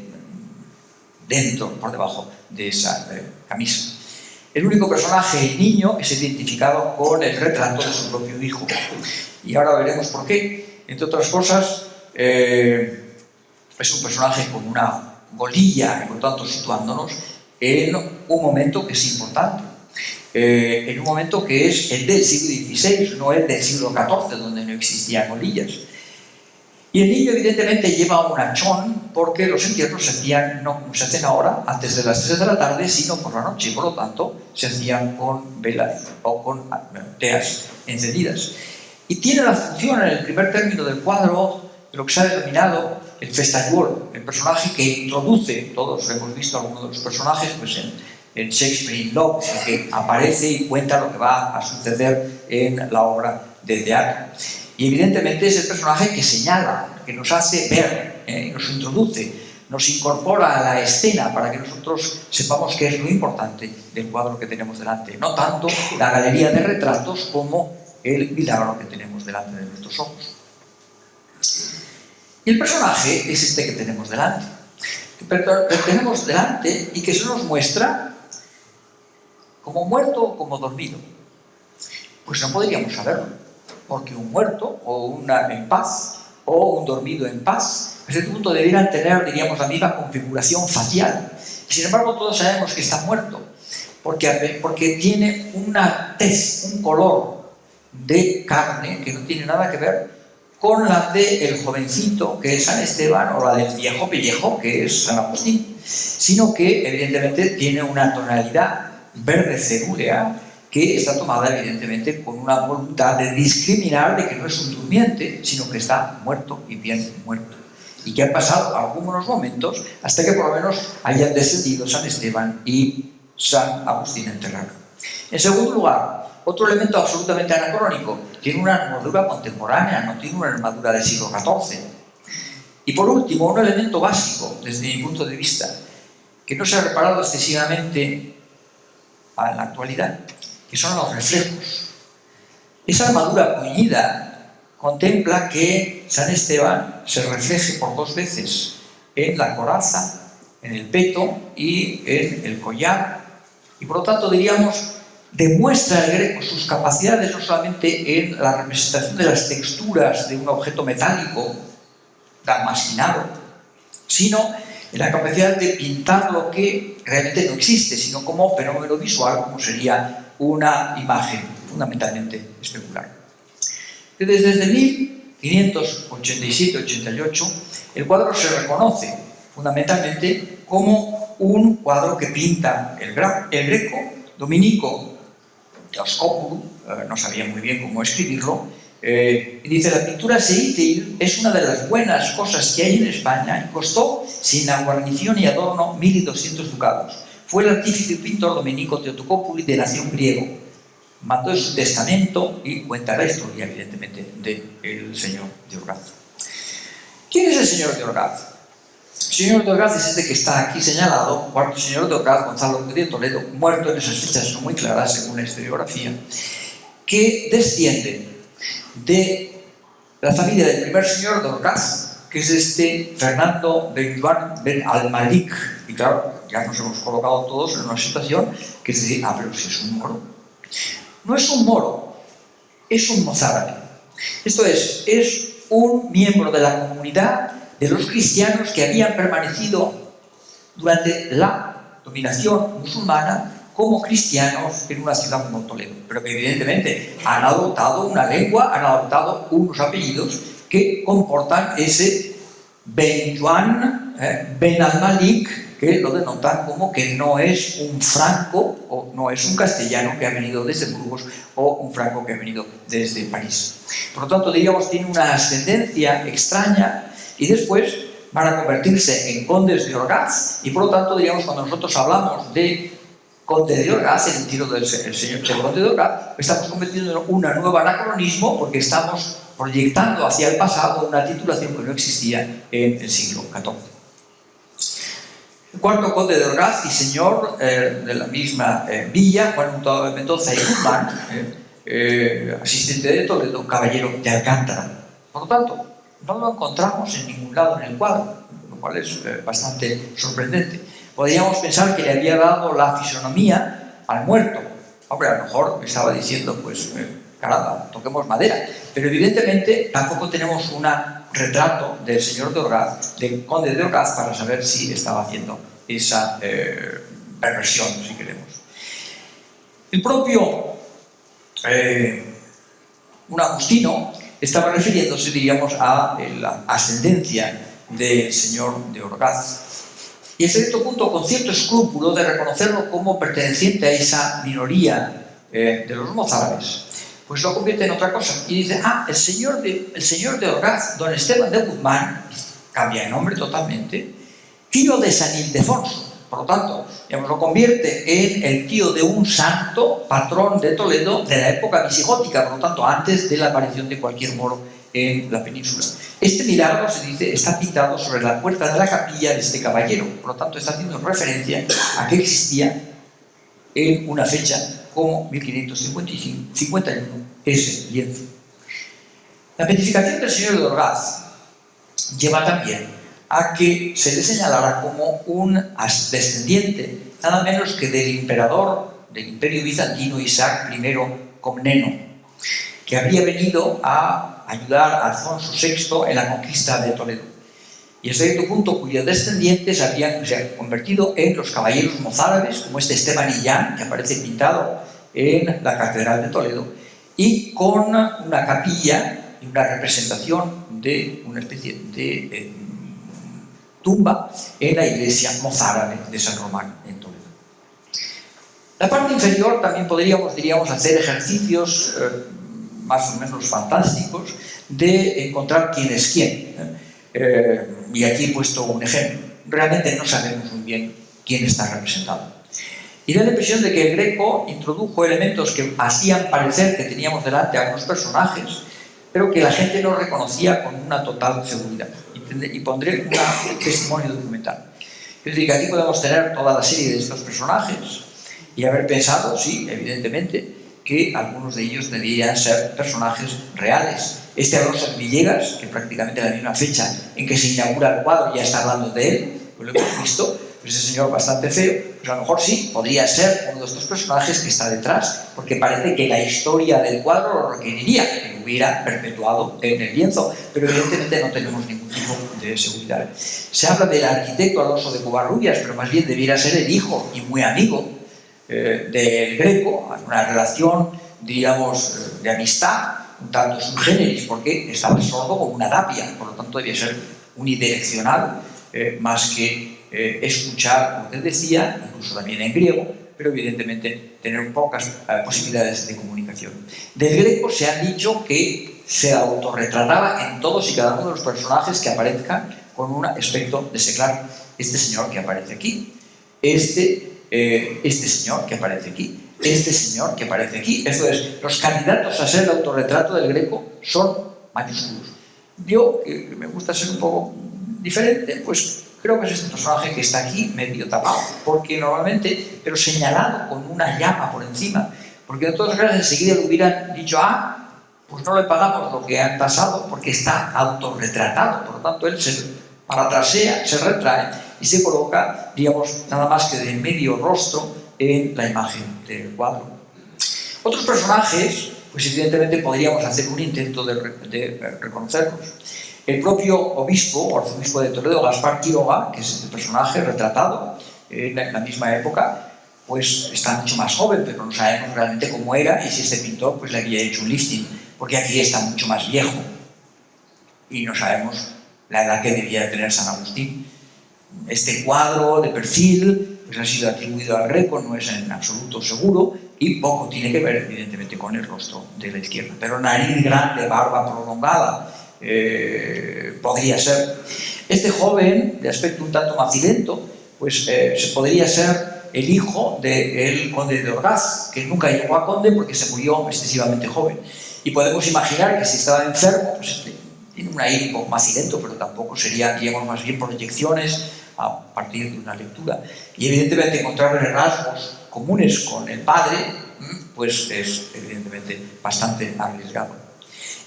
dentro, por debajo de esa camisa. El único personaje, el niño, es identificado con el retrato de su propio hijo. Y ahora veremos por qué. Entre otras cosas, es un personaje con una golilla, y por tanto situándonos en un momento que es importante. En un momento que es el del siglo XVI, no el del siglo XIV, donde no existían golillas. Y el niño evidentemente lleva un hachón porque los entierros se hacían, no como se hacen ahora, antes de las 3 de la tarde, sino por la noche, y por lo tanto se hacían con velas o con teas encendidas. Y tiene la función en el primer término del cuadro de lo que se ha denominado el festaiuolo, el personaje que introduce, todos hemos visto algunos de los personajes pues en Shakespeare in Love, que aparece y cuenta lo que va a suceder en la obra de teatro. Y evidentemente es el personaje que señala, que nos hace ver, nos introduce, nos incorpora a la escena para que nosotros sepamos qué es lo importante del cuadro que tenemos delante. No tanto la galería de retratos como el milagro que tenemos delante de nuestros ojos. Y el personaje es este que tenemos delante. Que tenemos delante y que se nos muestra como muerto o como dormido. Pues no podríamos saberlo. Porque un muerto, o una en paz, o un dormido en paz, a ese punto debieran tener, diríamos, la misma configuración facial. Y sin embargo, todos sabemos que está muerto, porque tiene una tez, un color de carne que no tiene nada que ver con la del jovencito, que es San Esteban, o la del viejo pellejo, que es San Agustín, sino que, evidentemente, tiene una tonalidad verde cerúlea, que está tomada evidentemente con una voluntad de discriminar de que no es un durmiente, sino que está muerto y bien muerto. Y que han pasado algunos momentos hasta que por lo menos hayan descendido San Esteban y San Agustín a enterrarlo. En segundo lugar, otro elemento absolutamente anacrónico, tiene una armadura contemporánea, no tiene una armadura del siglo XIV. Y por último, un elemento básico desde mi punto de vista, que no se ha reparado excesivamente en la actualidad, que son los reflejos. Esa armadura puñida contempla que San Esteban se refleje por 2 veces en la coraza, en el peto y en el collar, y por lo tanto diríamos demuestra el Greco sus capacidades no solamente en la representación de las texturas de un objeto metálico damasquinado, sino en la capacidad de pintar lo que realmente no existe, sino como fenómeno visual, como sería una imagen fundamentalmente especular. Desde 1587-88, el cuadro se reconoce fundamentalmente como un cuadro que pinta el Greco, Domenico Teoscopoulos, no sabía muy bien cómo escribirlo, y dice: la pintura seítil es una de las buenas cosas que hay en España y costó, sin la guarnición y adorno, 1.200 ducados. Fue el artífice y pintor Domenico Teotocópouli, de nación griego. Mandó en su testamento y cuenta la historia, evidentemente, del señor de Orgaz. ¿Quién es el señor de Orgaz? El señor de Orgaz es este que está aquí señalado, cuarto señor de Orgaz, Gonzalo de Toledo, muerto en esas fechas no muy claras según la historiografía, que desciende de la familia del primer señor de Orgaz, que es este Fernando Ben Juan Ben al-Malik. Y claro, ya nos hemos colocado todos en una situación que es decir, pero si es un moro. No es un moro, es un mozárabe. Esto es un miembro de la comunidad de los cristianos que habían permanecido durante la dominación musulmana como cristianos en una ciudad como Toledo, pero que evidentemente han adoptado una lengua, han adoptado unos apellidos que comportan ese Ben Juan, Ben al-Malik, que lo denotan como que no es un franco o no es un castellano que ha venido desde Burgos o un franco que ha venido desde París. Por lo tanto, diríamos, tiene una ascendencia extraña y después van a convertirse en condes de Orgaz y por lo tanto, diríamos, cuando nosotros hablamos de conde de Orgaz, en el tiro del señor conde de Orgaz, estamos convirtiendo en un nuevo anacronismo porque estamos proyectando hacia el pasado una titulación que no existía en el siglo XIV. El cuarto conde de Orgaz y señor de la misma villa, Juan Mendoza y Guzmán, asistente de Toledo, caballero de Alcántara. Por lo tanto, no lo encontramos en ningún lado en el cuadro, lo cual es bastante sorprendente. Podríamos pensar que le había dado la fisonomía al muerto. Hombre, a lo mejor me estaba diciendo, pues, caramba, toquemos madera. Pero evidentemente tampoco tenemos un retrato del señor de Orgaz, del conde de Orgaz, para saber si estaba haciendo esa perversión, si queremos. El propio un agustino estaba refiriéndose, diríamos, a la ascendencia del señor de Orgaz. Y hasta cierto punto, con cierto escrúpulo de reconocerlo como perteneciente a esa minoría de los mozárabes, pues lo convierte en otra cosa. Y dice, el señor de Orgaz, don Esteban de Guzmán, cambia el nombre totalmente, tío de San Ildefonso. Por lo tanto, digamos, lo convierte en el tío de un santo, patrón de Toledo, de la época visigótica, por lo tanto, antes de la aparición de cualquier moro en la península. Este milagro, se dice, está pintado sobre la puerta de la capilla de este caballero. Por lo tanto, está haciendo referencia a que existía en una fecha como 1551 ese lienzo. La beatificación del señor de Orgaz lleva también a que se le señalara como un descendiente, nada menos que del emperador del Imperio Bizantino Isaac I Comneno, que había venido a ayudar a Alfonso VI en la conquista de Toledo. Y hasta cierto punto, cuyos descendientes se habían convertido en los caballeros mozárabes, como este Esteban Illán, que aparece pintado en la Catedral de Toledo, y con una capilla y una representación de una especie de tumba en la iglesia mozárabe de San Román en Toledo. La parte inferior también diríamos, hacer ejercicios más o menos fantásticos de encontrar quién es quién. Y aquí he puesto un ejemplo. Realmente no sabemos muy bien quién está representado. Y da la impresión de que el Greco introdujo elementos que hacían parecer que teníamos delante a unos personajes, pero que la gente no reconocía con una total seguridad. Y pondré un testimonio documental. Es decir, que aquí podemos tener toda la serie de estos personajes y haber pensado, sí, evidentemente, que algunos de ellos debían ser personajes reales. Este Alonso Villegas, que prácticamente en la misma fecha en que se inaugura el cuadro ya está hablando de él, pues lo hemos visto, pues ese señor bastante feo, pues a lo mejor sí, podría ser uno de estos personajes que está detrás, porque parece que la historia del cuadro lo requeriría, que lo hubiera perpetuado en el lienzo, pero evidentemente no tenemos ningún tipo de seguridad. Se habla del arquitecto Alonso de Covarrubias, pero más bien debiera ser el hijo y muy amigo del Greco, una relación, diríamos, de amistad, un tanto sub generis, porque estaba sordo como una tapia, por lo tanto debía ser unidireccional, más que escuchar lo que decía, incluso también en griego, pero evidentemente tener pocas posibilidades de comunicación. Del Greco se ha dicho que se autorretrataba en todos y cada uno de los personajes que aparezcan con un aspecto de seclar. Este señor que aparece aquí, este señor que aparece aquí, este señor que aparece aquí. Esto es, los candidatos a ser el autorretrato del Greco son mayúsculos. Yo, que me gusta ser un poco diferente, pues creo que es este personaje que está aquí medio tapado, porque normalmente, pero señalado con una llama por encima, porque de todas maneras enseguida le hubieran dicho, pues no le pagamos lo que han tasado porque está autorretratado, por lo tanto él se paratrasea, se retrae y se coloca, digamos, nada más que de medio rostro en la imagen del cuadro. Otros personajes, pues evidentemente podríamos hacer un intento de reconocerlos. El propio obispo o arzobispo de Toledo, Gaspar Quiroga, que es este personaje retratado en la misma época, pues está mucho más joven, pero no sabemos realmente cómo era y si este pintor pues le había hecho un lifting, porque aquí está mucho más viejo y no sabemos la edad que debía tener San Agustín. Este cuadro de perfil pues ha sido atribuido al Greco, no es en absoluto seguro y poco tiene que ver evidentemente con el rostro de la izquierda, pero nariz grande, barba prolongada, podría ser. Este joven, de aspecto un tanto macilento, pues se podría ser el hijo del conde de Orgaz, que nunca llegó a conde porque se murió excesivamente joven. Y podemos imaginar que si estaba enfermo, pues tiene un aire un poco macilento, pero tampoco sería, digamos, más bien proyecciones a partir de una lectura. Y evidentemente encontrar rasgos comunes con el padre, pues es evidentemente bastante arriesgado.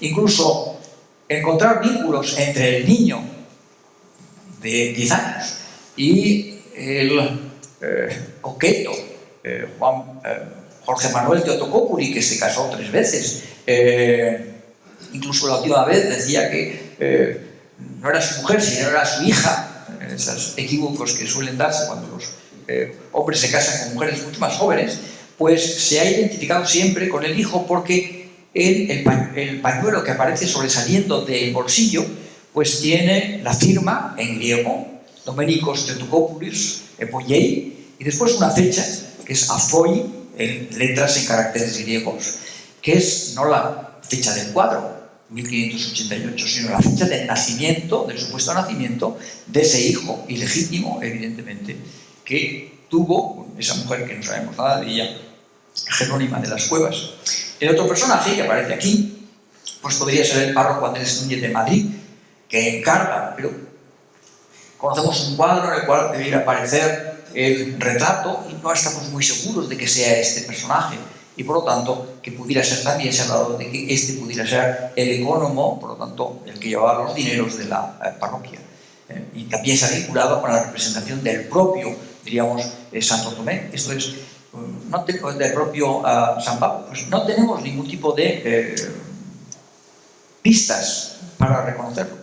Incluso encontrar vínculos entre el niño de 10 años y el coqueto Jorge Manuel Teotocópuli, que se casó 3 veces. Incluso la última vez decía que no era su mujer, sino era su hija. Esos equívocos que suelen darse cuando los hombres se casan con mujeres mucho más jóvenes, pues se ha identificado siempre con el hijo porque el pañuelo que aparece sobresaliendo del bolsillo pues tiene la firma en griego, Domenicos Teotocópulos Epollei, y después una fecha que es Afoi, en letras en caracteres griegos, que es no la fecha del cuadro, 1588, sino la fecha del nacimiento, del supuesto nacimiento de ese hijo ilegítimo, evidentemente, que tuvo esa mujer que no sabemos nada de ella, Jerónima de las Cuevas. El otro personaje que aparece aquí, pues podría ser el párroco Andrés Núñez de Madrid, que encarga, pero conocemos un cuadro en el cual debiera aparecer el retrato y no estamos muy seguros de que sea este personaje. Y por lo tanto, que pudiera ser, también se ha hablado de que este pudiera ser el ecónomo, por lo tanto, el que llevaba los dineros de la parroquia. Y también se ha vinculado con la representación del propio, diríamos, Santo Tomé. Esto es, del propio San Pablo. Pues no tenemos ningún tipo de pistas para reconocerlo.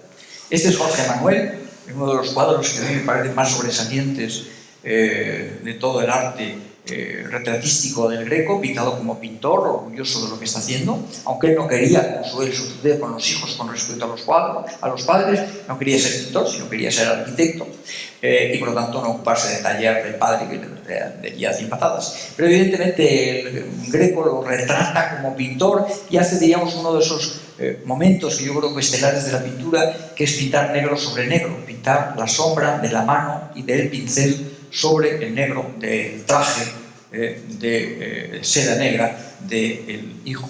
Este es Jorge Manuel, uno de los cuadros que a mí me parecen más sobresalientes de todo el arte retratístico del Greco, pintado como pintor, orgulloso de lo que está haciendo, aunque él no quería, como suele suceder con los hijos con respecto a los cuadros, a los padres, no quería ser pintor, sino quería ser arquitecto, y por lo tanto no ocuparse del taller del padre, que le daría 100 patadas. Pero evidentemente el Greco lo retrata como pintor y hace, diríamos, uno de esos momentos que yo creo que estelares de la pintura, que es pintar negro sobre negro, pintar la sombra de la mano y del pincel sobre el negro del traje de seda negra del hijo.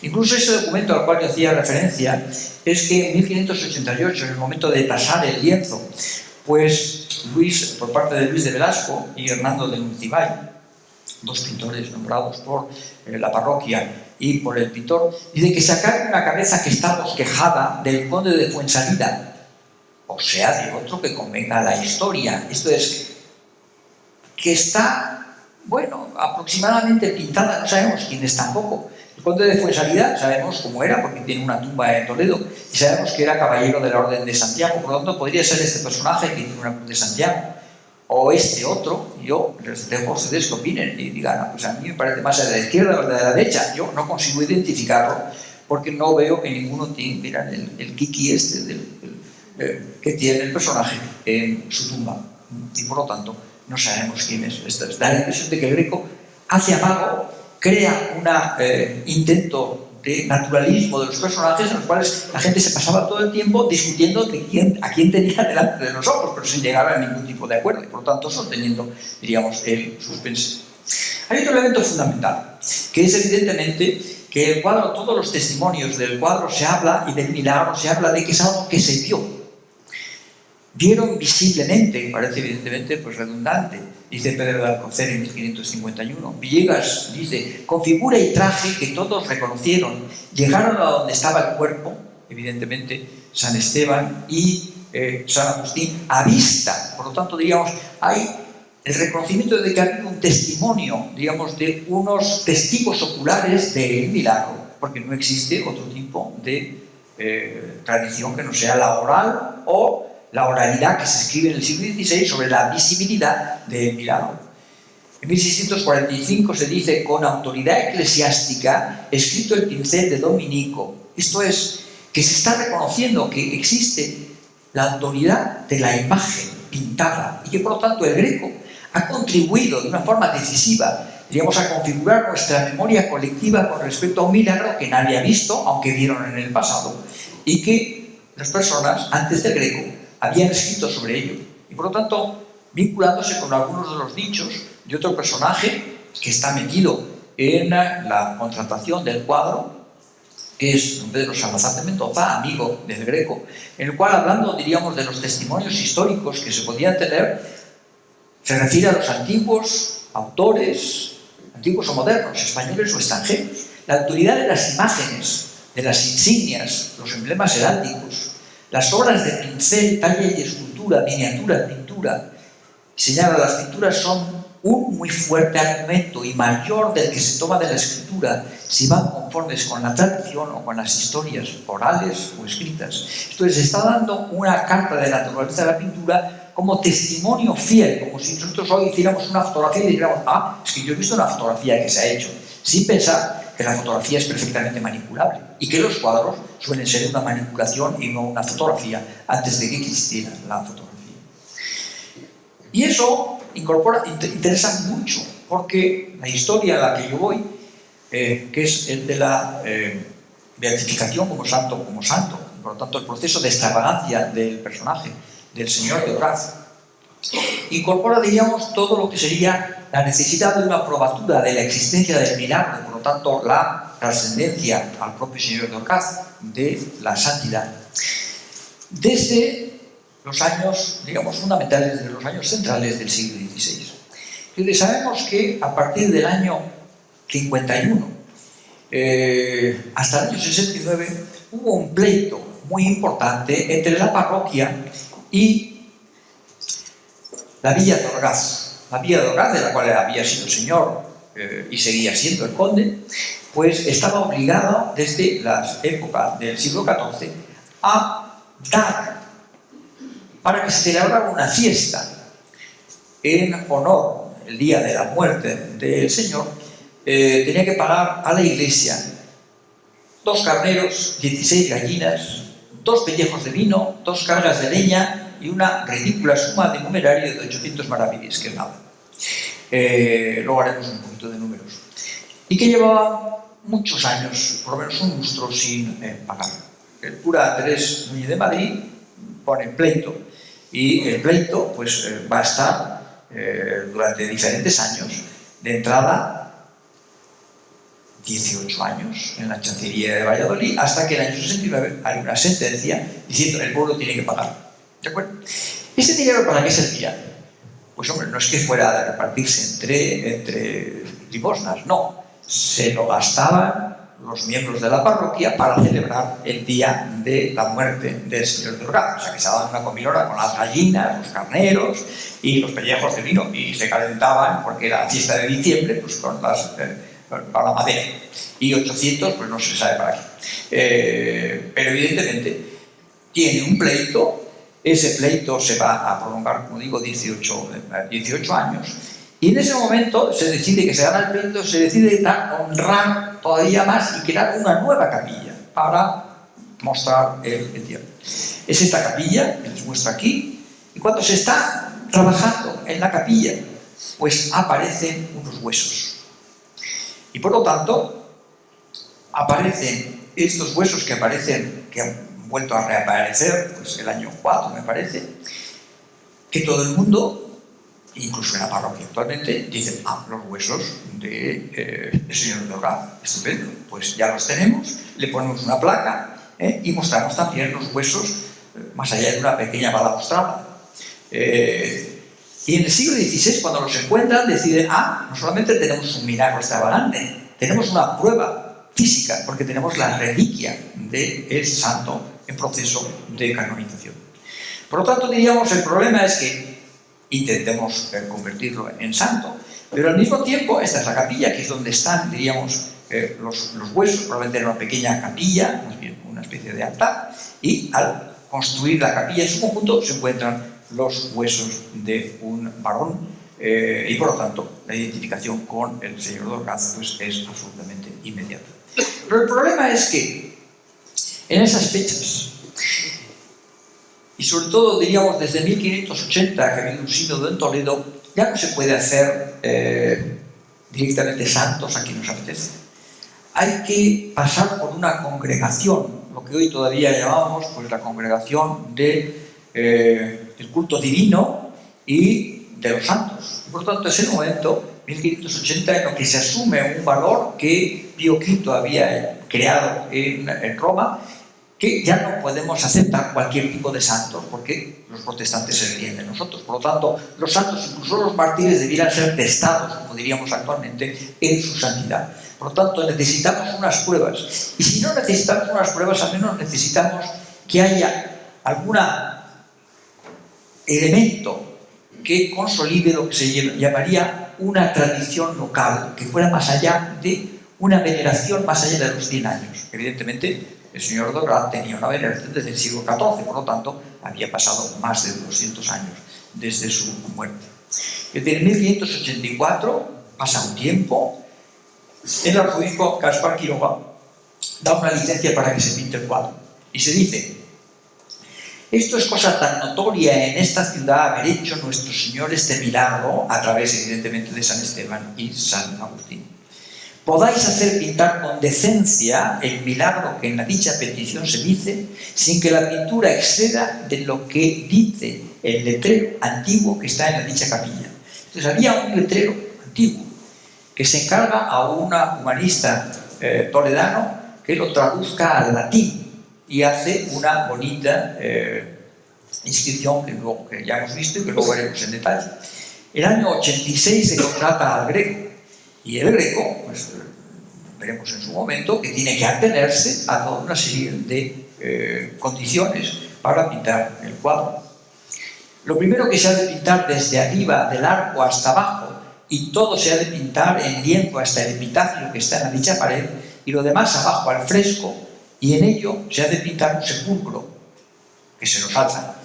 Incluso ese documento al cual yo hacía referencia es que en 1588, en el momento de tasar el lienzo, pues por parte de Luis de Velasco y Hernando de Nucibay, dos pintores nombrados por la parroquia y por el pintor, dice que sacar una cabeza que está bosquejada del conde de Fuensalida, o sea, de otro que convenga a la historia. Esto es, que está, bueno, aproximadamente pintada, no sabemos quién es tampoco. El conde de Fuensalida sabemos cómo era, porque tiene una tumba en Toledo, y sabemos que era caballero de la Orden de Santiago, por lo tanto podría ser este personaje que tiene una cruz de Santiago, o este otro. Yo les dejo a ustedes que opinen y digan, pues a mí me parece más a la izquierda o a la derecha. Yo no consigo identificarlo, porque no veo que ninguno tiene, miran, el kiki este que tiene el personaje en su tumba, y por lo tanto no sabemos quién es. Esto da la impresión de que el Greco hace amago, crea un intento de naturalismo de los personajes en los cuales la gente se pasaba todo el tiempo discutiendo a quién tenía delante de los ojos, pero sin llegar a ningún tipo de acuerdo, y por lo tanto sosteniendo, diríamos, el suspense. Hay otro elemento fundamental, que es evidentemente que el cuadro, todos los testimonios del cuadro se habla, y del milagro se habla de que es algo que se vio. Vieron visiblemente, parece evidentemente pues redundante, dice Pedro de Alcocer en 1551. Villegas dice, con figura y traje que todos reconocieron, llegaron a donde estaba el cuerpo, evidentemente San Esteban y San Agustín, a vista. Por lo tanto, diríamos, hay el reconocimiento de que ha habido un testimonio, digamos, de unos testigos oculares del milagro, porque no existe otro tipo de tradición que no sea la oral o la oralidad que se escribe en el siglo XVI sobre la visibilidad del milagro. En 1645 se dice, con autoridad eclesiástica, escrito el pincel de Dominico. Esto es, que se está reconociendo que existe la autoridad de la imagen pintada y que por lo tanto el Greco ha contribuido de una forma decisiva, digamos, a configurar nuestra memoria colectiva con respecto a un milagro que nadie ha visto, aunque vieron en el pasado, y que las personas antes del Greco habían escrito sobre ello. Y por lo tanto, vinculándose con algunos de los dichos de otro personaje que está metido en la contratación del cuadro, que es don Pedro Salazar de Mendoza, amigo del Greco, en el cual, hablando, diríamos, de los testimonios históricos que se podían tener, se refiere a los antiguos autores, antiguos o modernos, españoles o extranjeros, la autoridad de las imágenes, de las insignias, los emblemas heráldicos, las obras de pincel, talla y escultura, miniatura, pintura. Señala, las pinturas son un muy fuerte argumento y mayor del que se toma de la escritura si van conformes con la tradición o con las historias orales o escritas. Entonces, se está dando una carta de la naturaleza de la pintura como testimonio fiel, como si nosotros hoy hiciéramos una fotografía y dijéramos, es que yo he visto una fotografía que se ha hecho, sin pensar que la fotografía es perfectamente manipulable y que los cuadros suelen ser una manipulación y no una fotografía antes de que existiera la fotografía. Y eso interesa mucho, porque la historia a la que yo voy, que es el de la beatificación como santo, por lo tanto el proceso de extravagancia del personaje, del Señor de Orgaz, incorpora, diríamos, todo lo que sería la necesidad de una probatura de la existencia del milagro, por lo tanto la trascendencia al propio Señor de Orgaz de la santidad. Desde los años, digamos, fundamentales, desde los años centrales del siglo XVI. Entonces, sabemos que a partir del año 51 hasta el año 69 hubo un pleito muy importante entre la parroquia y la villa de Orgaz. La villa de Orgaz, de la cual había sido señor y seguía siendo el conde, pues estaba obligado desde las épocas del siglo XIV a dar, para que se celebrara una fiesta en honor, el día de la muerte del Señor, tenía que pagar a la iglesia 2 carneros, 16 gallinas, 2 pellejos de vino, 2 cargas de leña y una ridícula suma de numerario de 800 maravedís, que es nada. Luego haremos un poquito de números. Y que llevaba muchos años, por lo menos un lustro, sin pagar. El cura Andrés Núñez de Madrid pone pleito, y el pleito pues, va a estar durante diferentes años. De entrada, 18 años en la Chancillería de Valladolid, hasta que en el año 69 hay una sentencia diciendo que el pueblo tiene que pagar. ¿De acuerdo? ¿Ese dinero para qué servía? Pues hombre, no es que fuera a repartirse entre limosnas, no. Se lo gastaban los miembros de la parroquia para celebrar el día de la muerte del Señor de Orgaz. O sea, que se daban una comilona con las gallinas, los carneros y los pellejos de vino, y se calentaban, porque era la fiesta de diciembre, pues con la madera. Y 800, pues no se sabe para qué. Pero evidentemente tiene un pleito. Ese pleito se va a prolongar, como digo, 18 años. Y en ese momento se decide que se gana el pleito, se decide honrar todavía más y crear una nueva capilla para mostrar el entierro. Es esta capilla que les muestro aquí, y cuando se está trabajando en la capilla, pues aparecen unos huesos. Y por lo tanto, aparecen estos huesos que han vuelto a reaparecer, pues el año 4 me parece, que todo el mundo incluso en la parroquia actualmente, dicen, los huesos del señor de Orgaz, estupendo, pues ya los tenemos, le ponemos una placa y mostramos también los huesos más allá de una pequeña balaustrada. Y en el siglo XVI, cuando los encuentran, deciden, no solamente tenemos un milagro extravagante, tenemos una prueba física, porque tenemos la reliquia del santo en proceso de canonización. Por lo tanto, diríamos, el problema es que intentemos convertirlo en santo, pero al mismo tiempo, esta es la capilla, que es donde están, diríamos, los huesos, probablemente era una pequeña capilla, más bien una especie de altar, y al construir la capilla en su conjunto se encuentran los huesos de un varón y por lo tanto la identificación con el señor de Orgaz pues, es absolutamente inmediata. Pero el problema es que en esas fechas, y sobre todo diríamos desde 1580 que ha habido un sínodo en Toledo, ya no se puede hacer directamente santos a quien nos apetece. Hay que pasar por una congregación, lo que hoy todavía llamamos pues, la congregación del culto divino y de los santos. Por lo tanto, es el momento, 1580, en el que se asume un valor que Pío V había creado en Roma, que ya no podemos aceptar cualquier tipo de santos, porque los protestantes se ríen de nosotros. Por lo tanto, los santos, incluso los mártires, debieran ser testados, como diríamos actualmente, en su santidad. Por lo tanto, necesitamos unas pruebas. Y si no necesitamos unas pruebas, al menos necesitamos que haya algún elemento que consolide lo que se llamaría una tradición local, que fuera más allá de una veneración más allá de los 100 años. Evidentemente, el señor de Orgaz tenía una veneración desde el siglo XIV, por lo tanto, había pasado más de 200 años desde su muerte. Desde 1584 pasa un tiempo. El arzobispo Gaspar Quiroga da una licencia para que se pinte el cuadro y se dice: esto es cosa tan notoria en esta ciudad haber hecho nuestro Señor este milagro a través evidentemente de San Esteban y San Agustín. Podáis hacer pintar con decencia el milagro que en la dicha petición se dice, sin que la pintura exceda de lo que dice el letrero antiguo que está en la dicha capilla. Entonces había un letrero antiguo que se encarga a una humanista toledano que lo traduzca al latín y hace una bonita inscripción que ya hemos visto y que luego veremos en detalle. El año 86 se contrata al Greco, y el Greco, pues veremos en su momento, que tiene que atenerse a toda una serie de condiciones para pintar el cuadro. Lo primero que se ha de pintar desde arriba, del arco hasta abajo, y todo se ha de pintar en lienzo hasta el epitafio que está en la dicha pared, y lo demás abajo al fresco, y en ello se ha de pintar un sepulcro, que se nos alza.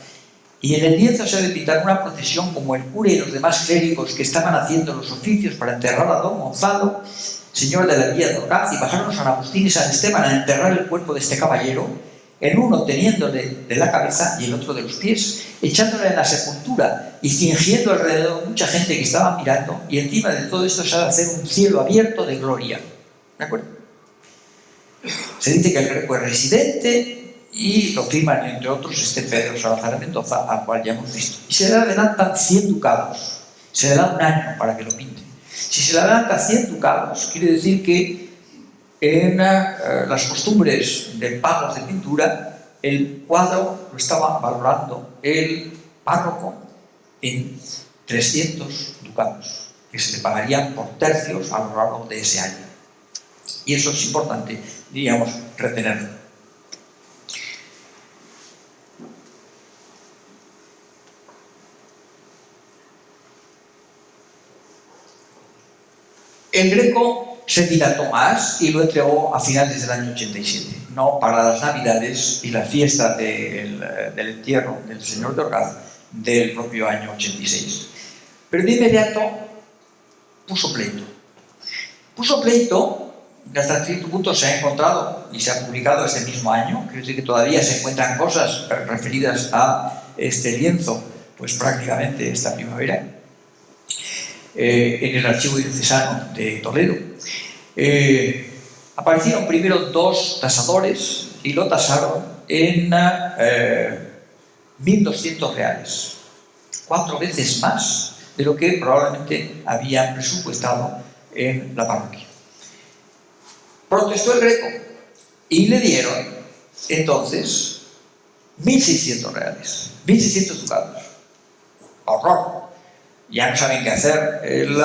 Y en el lienzo se ha de pintar una procesión como el cura y los demás clérigos que estaban haciendo los oficios para enterrar a don Gonzalo, señor de la Villa de Orgaz, y bajaron San Agustín y San Esteban a enterrar el cuerpo de este caballero, el uno teniéndole de la cabeza y el otro de los pies, echándole en la sepultura y fingiendo alrededor mucha gente que estaba mirando, y encima de todo esto se ha de hacer un cielo abierto de gloria. ¿De acuerdo? Se dice que el Greco es residente y lo firman, entre otros, Pedro Salazar de Mendoza, al cual ya hemos visto. Y se le adelantan 100 ducados. Se le da un año para que lo pinte. Si se le adelanta 100 ducados, quiere decir que en las costumbres de pagos de pintura, el cuadro lo estaba valorando el párroco en 300 ducados, que se le pagarían por tercios a lo largo de ese año. Y eso es importante, diríamos, retenerlo. El Greco se dilató más y lo entregó a finales del año 87, no para las Navidades y la fiesta del entierro del señor de Orgaz del propio año 86. Pero de inmediato puso pleito. Hasta cierto punto se ha encontrado y se ha publicado este mismo año, quiere decir que todavía se encuentran cosas referidas a este lienzo, pues prácticamente esta primavera, en el archivo diocesano de Toledo. Aparecieron primero 2 tasadores y lo tasaron en 1.200 reales, 4 veces más de lo que probablemente habían presupuestado en la parroquia. Protestó el Greco y le dieron entonces 1.600 reales, 1.600 ducados. ¡Horror! Ya no saben qué hacer el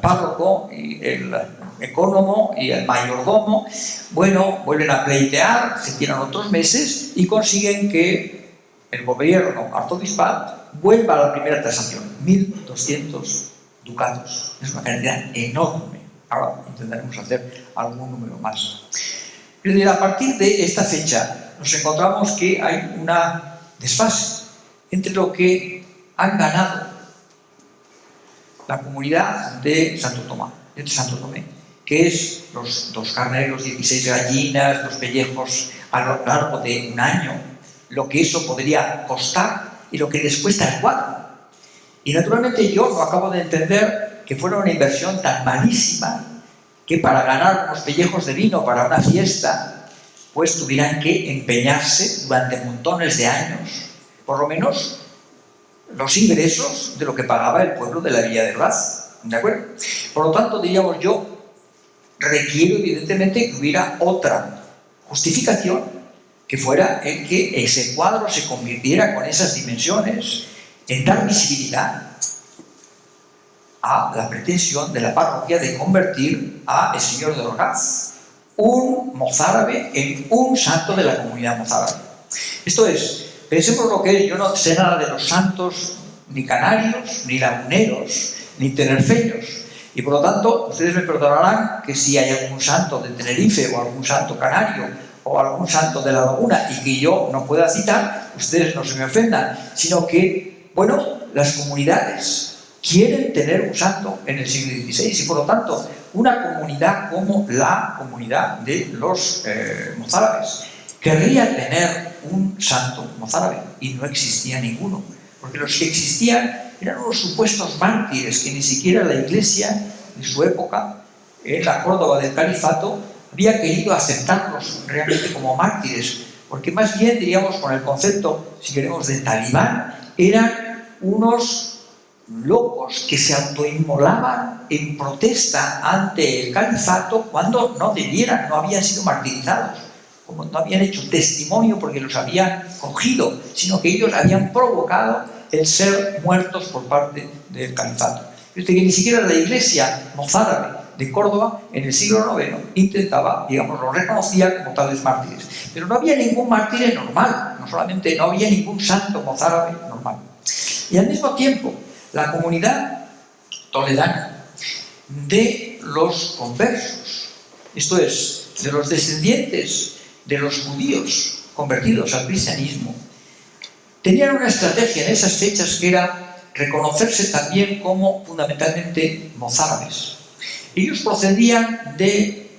párroco y el ecónomo y el mayordomo. Bueno, vuelven a pleitear, se tiran otros meses y consiguen que el gobierno arzobispal vuelva a la primera tasación, 1.200 ducados. Es una cantidad enorme. Ahora intentaremos hacer algún número más. Es decir, a partir de esta fecha nos encontramos que hay una desfase entre lo que han ganado la comunidad de Santo Tomé, que es los 2 carneros, 16 gallinas, los pellejos a lo largo de un año, lo que eso podría costar y lo que les cuesta el cuadro. Y naturalmente yo no acabo de entender que fuera una inversión tan malísima que para ganar unos pellejos de vino para una fiesta, pues tuvieran que empeñarse durante montones de años, por lo menos los ingresos de lo que pagaba el pueblo de la Villa de Raz, ¿de acuerdo? Por lo tanto, diríamos yo, requiero evidentemente que hubiera otra justificación que fuera en que ese cuadro se convirtiera con esas dimensiones en dar visibilidad a la pretensión de la parroquia de convertir a el señor de Orgaz, un mozárabe, en un santo de la comunidad mozárabe. Esto es, pensemos lo que es, yo no sé nada de los santos ni canarios, ni laguneros, ni tenerfeños, y por lo tanto, ustedes me perdonarán que si hay algún santo de Tenerife o algún santo canario o algún santo de la laguna y que yo no pueda citar, ustedes no se me ofendan, sino que, bueno, las comunidades quieren tener un santo en el siglo XVI y por lo tanto una comunidad como la comunidad de los mozárabes querría tener un santo mozárabe y no existía ninguno, porque los que existían eran unos supuestos mártires que ni siquiera la Iglesia de su época, en la Córdoba del Califato, había querido aceptarlos realmente como mártires, porque más bien, diríamos, con el concepto, si queremos, de talibán, eran unos locos que se autoinmolaban en protesta ante el califato cuando no debieran, no habían sido martirizados, como no habían hecho testimonio porque los habían cogido, sino que ellos habían provocado el ser muertos por parte del califato. Es decir, que ni siquiera la iglesia mozárabe de Córdoba en el siglo IX intentaba, digamos, lo reconocía como tales mártires. Pero no había ningún mártir normal, no solamente no había ningún santo mozárabe normal. Y al mismo tiempo, la comunidad toledana de los conversos, esto es, de los descendientes de los judíos convertidos al cristianismo, tenían una estrategia en esas fechas que era reconocerse también como fundamentalmente mozárabes. Ellos procedían de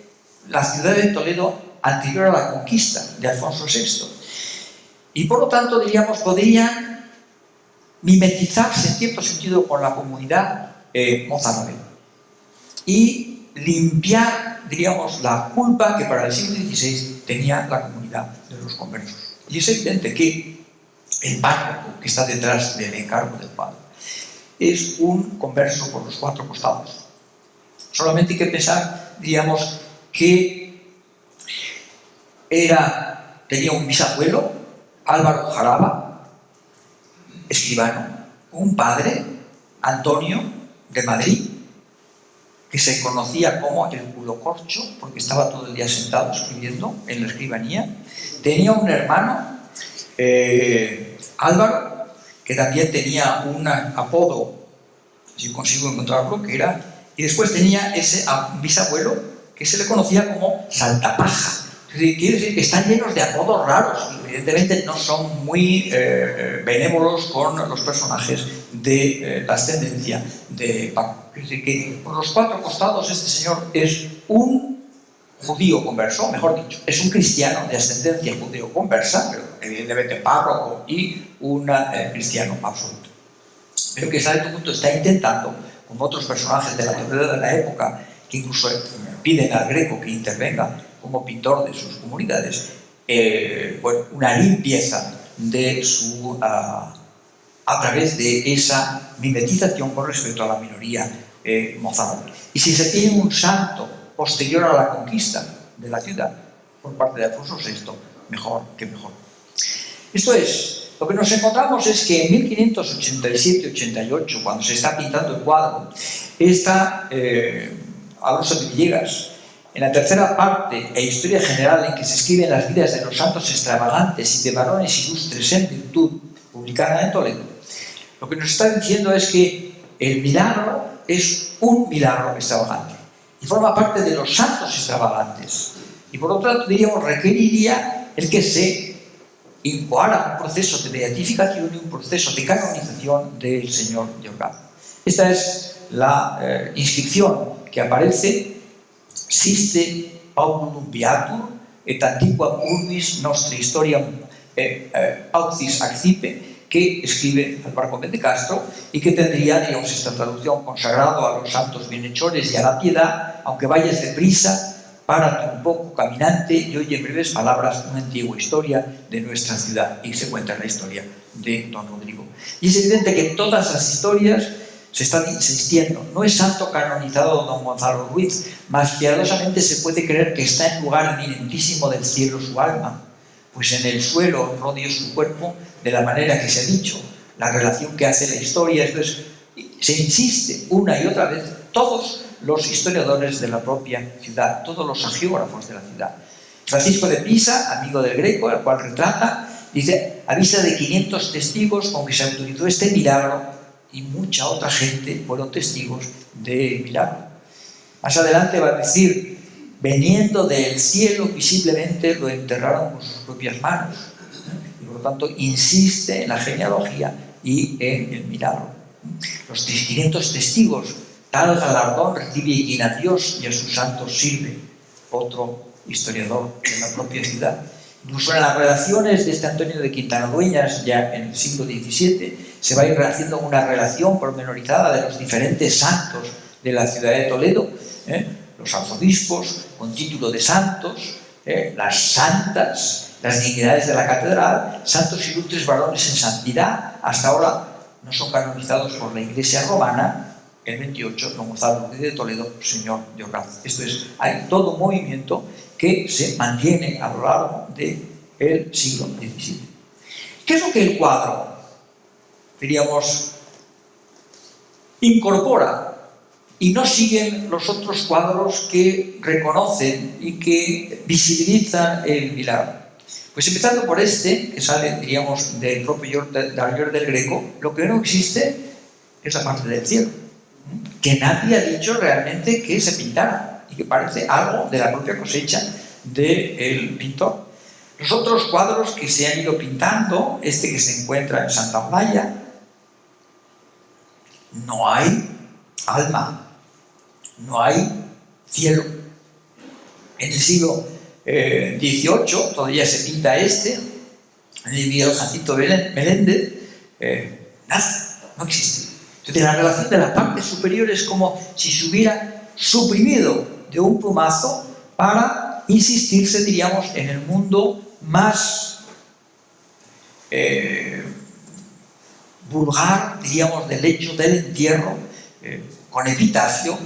la ciudad de Toledo anterior a la conquista de Alfonso VI y por lo tanto, diríamos, podrían mimetizarse en cierto sentido con la comunidad mozárabe y limpiar, diríamos, la culpa que para el siglo XVI tenía la comunidad de los conversos. Y es evidente que el párroco que está detrás del encargo del cuadro es un converso por los 4 costados. Solamente hay que pensar, diríamos, que tenía un bisabuelo, Álvaro Jaraba, escribano, un padre, Antonio, de Madrid, que se conocía como el culo corcho, porque estaba todo el día sentado escribiendo en la escribanía. Tenía un hermano, Álvaro, que también tenía un apodo, si consigo encontrarlo, que era... Y después tenía ese bisabuelo que se le conocía como Saltapaja. Quiere decir que están llenos de apodos raros y evidentemente no son muy benévolos con los personajes de la ascendencia de Paco. Es decir que por los 4 costados este señor es un judío converso, mejor dicho, es un cristiano de ascendencia judío conversa, pero evidentemente párroco y un cristiano absoluto. Pero que a este punto está intentando, como otros personajes de la teoría de la época, que incluso piden al Greco que intervenga como pintor de sus comunidades, una limpieza de su a través de esa mimetización con respecto a la minoría mozárabe. Y si se tiene un santo posterior a la conquista de la ciudad por parte de Alfonso VI, mejor que mejor. Esto es, lo que nos encontramos es que en 1587-88, cuando se está pintando el cuadro, está Alonso de Villegas, en la tercera parte e historia general en que se escriben las vidas de los santos extravagantes y de varones ilustres en virtud, publicada en Toledo, lo que nos está diciendo es que el milagro es un milagro extravagante y forma parte de los santos extravagantes, y por lo tanto diríamos requeriría el que se incoara un proceso de beatificación y un proceso de canonización del señor de Orgaz. Esta es la inscripción que aparece: Siste Paulum Beatur et antiqua urbis nostra historia aucis accipe, que escribe Álvaro Gómez de Castro y que tendría, digamos, esta traducción: consagrado a los santos bienhechores y a la piedad, aunque vayas deprisa, párate un poco, caminante, y oye en breves palabras una antigua historia de nuestra ciudad. Y se cuenta la historia de don Rodrigo. Y es evidente que todas las historias se están insistiendo. No es santo canonizado don Gonzalo Ruiz, mas piadosamente se puede creer que está en lugar eminentísimo del cielo su alma, pues en el suelo honró Dios su cuerpo de la manera que se ha dicho. La relación que hace la historia, entonces, se insiste una y otra vez, todos los historiadores de la propia ciudad, todos los hagiógrafos de la ciudad. Francisco de Pisa, amigo del Greco, al cual retrata, dice: a vista de 500 testigos con que se autorizó este milagro, y mucha otra gente fueron testigos del milagro. Más adelante va a decir: veniendo del cielo visiblemente lo enterraron con sus propias manos. Y por lo tanto insiste en la genealogía y en el milagro. Los 500 testigos, tal galardón recibe quien a Dios y a sus santos sirve. Otro historiador de la propia ciudad. Incluso en las relaciones de este Antonio de Quintana Dueñas, ya en el siglo XVII, se va a ir haciendo una relación pormenorizada de los diferentes santos de la ciudad de Toledo, los arzobispos con título de santos, las santas, las dignidades de la catedral, santos ilustres varones en santidad. Hasta ahora no son canonizados por la Iglesia romana. El 28, don Gonzalo Ruiz de Toledo, señor de Orgaz. Esto es, hay todo un movimiento que se mantiene a lo largo del siglo XVII. ¿Qué es lo que el cuadro, diríamos, incorpora y no siguen los otros cuadros que reconocen y que visibilizan el milagro? Pues empezando por este, que sale, diríamos, del propio Darío del Greco, lo que no existe es la parte del cielo, que nadie ha dicho realmente que se pintara y que parece algo de la propia cosecha del pintor. Los otros cuadros que se han ido pintando, este que se encuentra en Santa Olaya, no hay alma, no hay cielo. En el siglo XVIII todavía se pinta este, en el video Jacinto Meléndez, nada, no existe. Entonces, la relación de la parte superior es como si se hubiera suprimido de un plumazo para insistirse, diríamos, en el mundo más vulgar, diríamos, del hecho del entierro, con epitafio,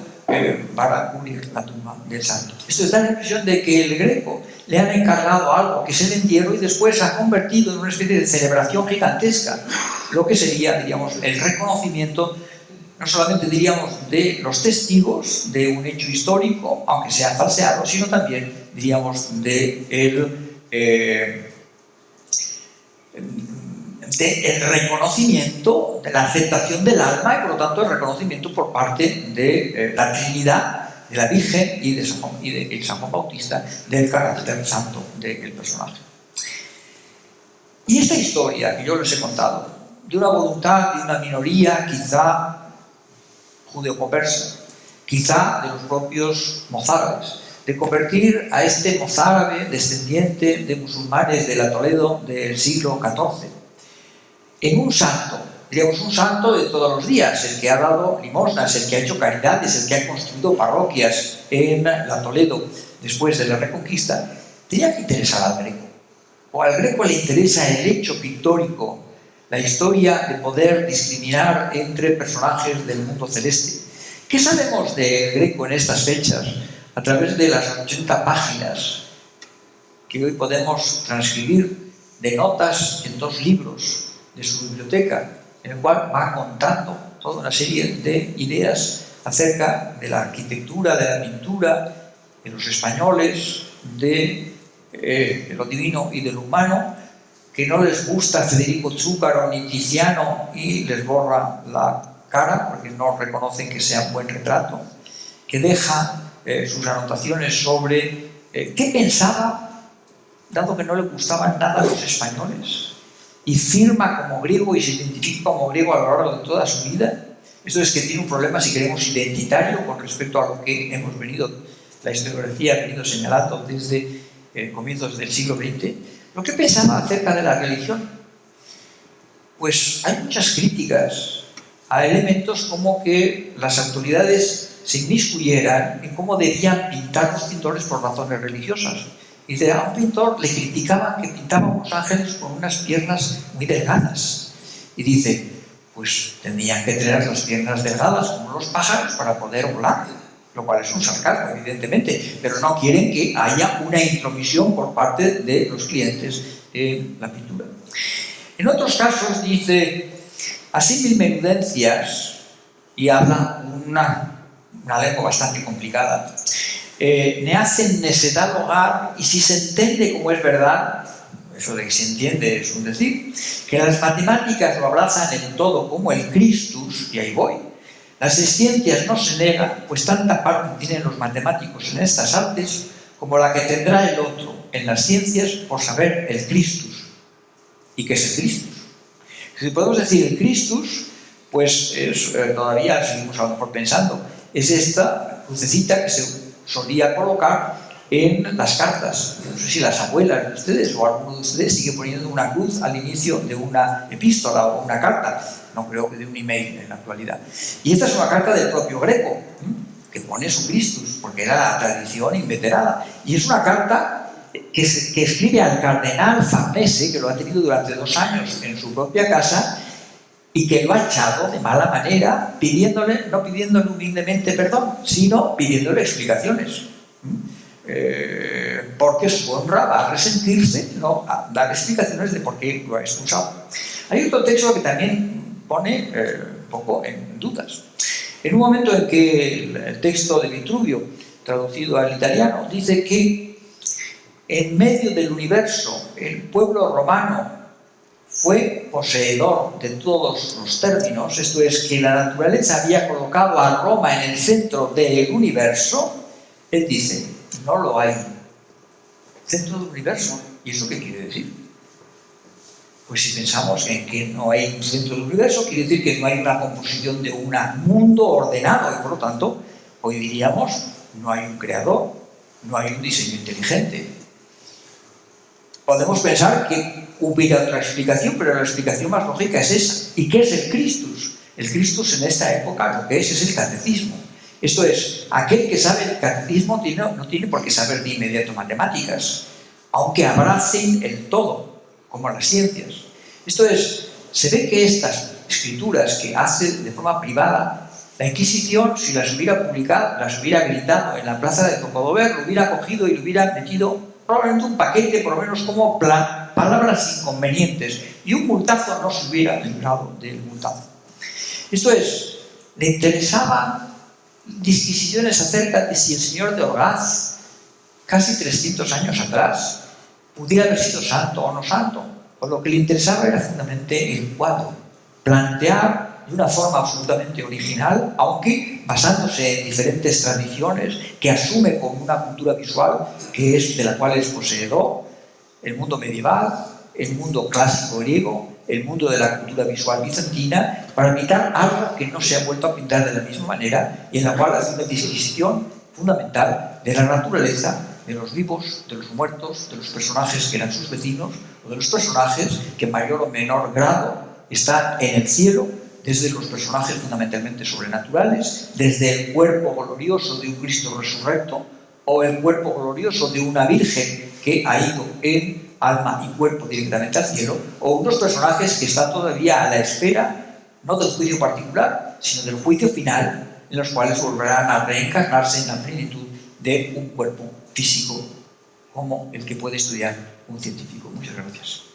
para cubrir la tumba del santo. Esto da la impresión de que el Greco le han encargado algo que es el entierro y después ha convertido en una especie de celebración gigantesca lo que sería, diríamos, el reconocimiento, no solamente, diríamos, de los testigos de un hecho histórico, aunque sea falseado, sino también, diríamos, del reconocimiento, de la aceptación del alma y, por lo tanto, el reconocimiento por parte de la Trinidad, de la Virgen y de San Juan Bautista, del carácter santo del personaje. Y esta historia que yo les he contado, de una voluntad de una minoría, quizá judeo-conversa, quizá de los propios mozárabes, de convertir a este mozárabe descendiente de musulmanes de la Toledo del siglo XIV en un santo, diríamos un santo de todos los días, el que ha dado limosnas, el que ha hecho caridades, el que ha construido parroquias en la Toledo después de la Reconquista. Tenía que interesar al Greco, o al Greco le interesa el hecho pictórico la historia de poder discriminar entre personajes del mundo celeste. ¿Qué sabemos de Greco en estas fechas? A través de las 80 páginas que hoy podemos transcribir de notas en 2 libros de su biblioteca, en el cual va contando toda una serie de ideas acerca de la arquitectura, de la pintura, de los españoles, de lo divino y de lo humano, que no les gusta Federico Zúcaro ni Tiziano y les borra la cara porque no reconocen que sea un buen retrato, que deja sus anotaciones sobre qué pensaba, dado que no le gustaban nada a los españoles, y firma como griego y se identifica como griego a lo largo de toda su vida. Esto es que tiene un problema, si queremos, identitario con respecto a lo que hemos venido, la historiografía ha venido señalando desde comienzos del siglo XX. ¿Lo que pensaba acerca de la religión? Pues hay muchas críticas a elementos como que las autoridades se inmiscuyeran en cómo debían pintar los pintores por razones religiosas. Dice, a un pintor le criticaban que pintaba unos ángeles con unas piernas muy delgadas. Y dice, pues tendrían que tener las piernas delgadas como los pájaros para poder volar, lo cual es un sarcasmo, evidentemente, pero no quieren que haya una intromisión por parte de los clientes en la pintura. En otros casos dice, así mil menudencias, y habla una lengua bastante complicada, ne hacen necedad hogar, y si se entiende como es verdad, eso de que se entiende es un decir, que las matemáticas lo abrazan en todo como el Christus, y ahí voy. Las ciencias no se negan, pues tanta parte tienen los matemáticos en estas artes como la que tendrá el otro en las ciencias por saber el Christus. ¿Y qué es el Christus? Si podemos decir el Christus, pues todavía seguimos a lo mejor pensando, es esta crucecita que se solía colocar en las cartas. No sé si las abuelas de ustedes o alguno de ustedes sigue poniendo una cruz al inicio de una epístola o una carta. No creo que de un email en la actualidad. Y esta es una carta del propio Greco, que pone su Christus, porque era la tradición inveterada. Y es una carta que escribe al cardenal Farnese, que lo ha tenido durante 2 años en su propia casa, y que lo ha echado de mala manera, no pidiéndole humildemente perdón, sino pidiéndole explicaciones. Porque su honra va a resentirse, no a dar explicaciones de por qué lo ha expulsado. Hay otro texto que también pone un poco en dudas. En un momento en que el texto de Vitruvio, traducido al italiano, dice que en medio del universo el pueblo romano fue poseedor de todos los términos, esto es, que la naturaleza había colocado a Roma en el centro del universo, él dice, no lo hay. Centro del universo. ¿Y eso qué quiere decir? Pues si pensamos en que no hay un centro del universo, quiere decir que no hay una composición de un mundo ordenado y por lo tanto, hoy diríamos, no hay un creador, no hay un diseño inteligente. Podemos pensar que hubiera otra explicación, pero la explicación más lógica es esa. ¿Y qué es el Christus? El Christus en esta época lo que es el catecismo. Esto es, aquel que sabe el catecismo no tiene por qué saber de inmediato matemáticas, aunque abracen el todo, como las ciencias. Esto es, se ve que estas escrituras que hace de forma privada, la Inquisición, si las hubiera publicado, las hubiera gritado en la plaza de Zocodover, lo hubiera cogido y lo hubiera metido probablemente un paquete, por lo menos como palabras inconvenientes, y un multazo no se hubiera librado del multazo. Esto es, le interesaban disquisiciones acerca de si el señor de Orgaz, casi 300 años atrás, pudiera haber sido santo o no santo. Por lo que le interesaba era fundamentalmente el cuadro, plantear de una forma absolutamente original, aunque basándose en diferentes tradiciones que asume como una cultura visual que es de la cual es poseedor, el mundo medieval, el mundo clásico griego, el mundo de la cultura visual bizantina, para pintar algo que no se ha vuelto a pintar de la misma manera y en la cual hace una disquisición fundamental de la naturaleza, de los vivos, de los muertos, de los personajes que eran sus vecinos o de los personajes que en mayor o menor grado están en el cielo, desde los personajes fundamentalmente sobrenaturales, desde el cuerpo glorioso de un Cristo resurrecto o el cuerpo glorioso de una Virgen que ha ido en alma y cuerpo directamente al cielo, o unos personajes que están todavía a la espera, no del juicio particular, sino del juicio final, en los cuales volverán a reencarnarse en la plenitud de un cuerpo físico como el que puede estudiar un científico. Muchas gracias.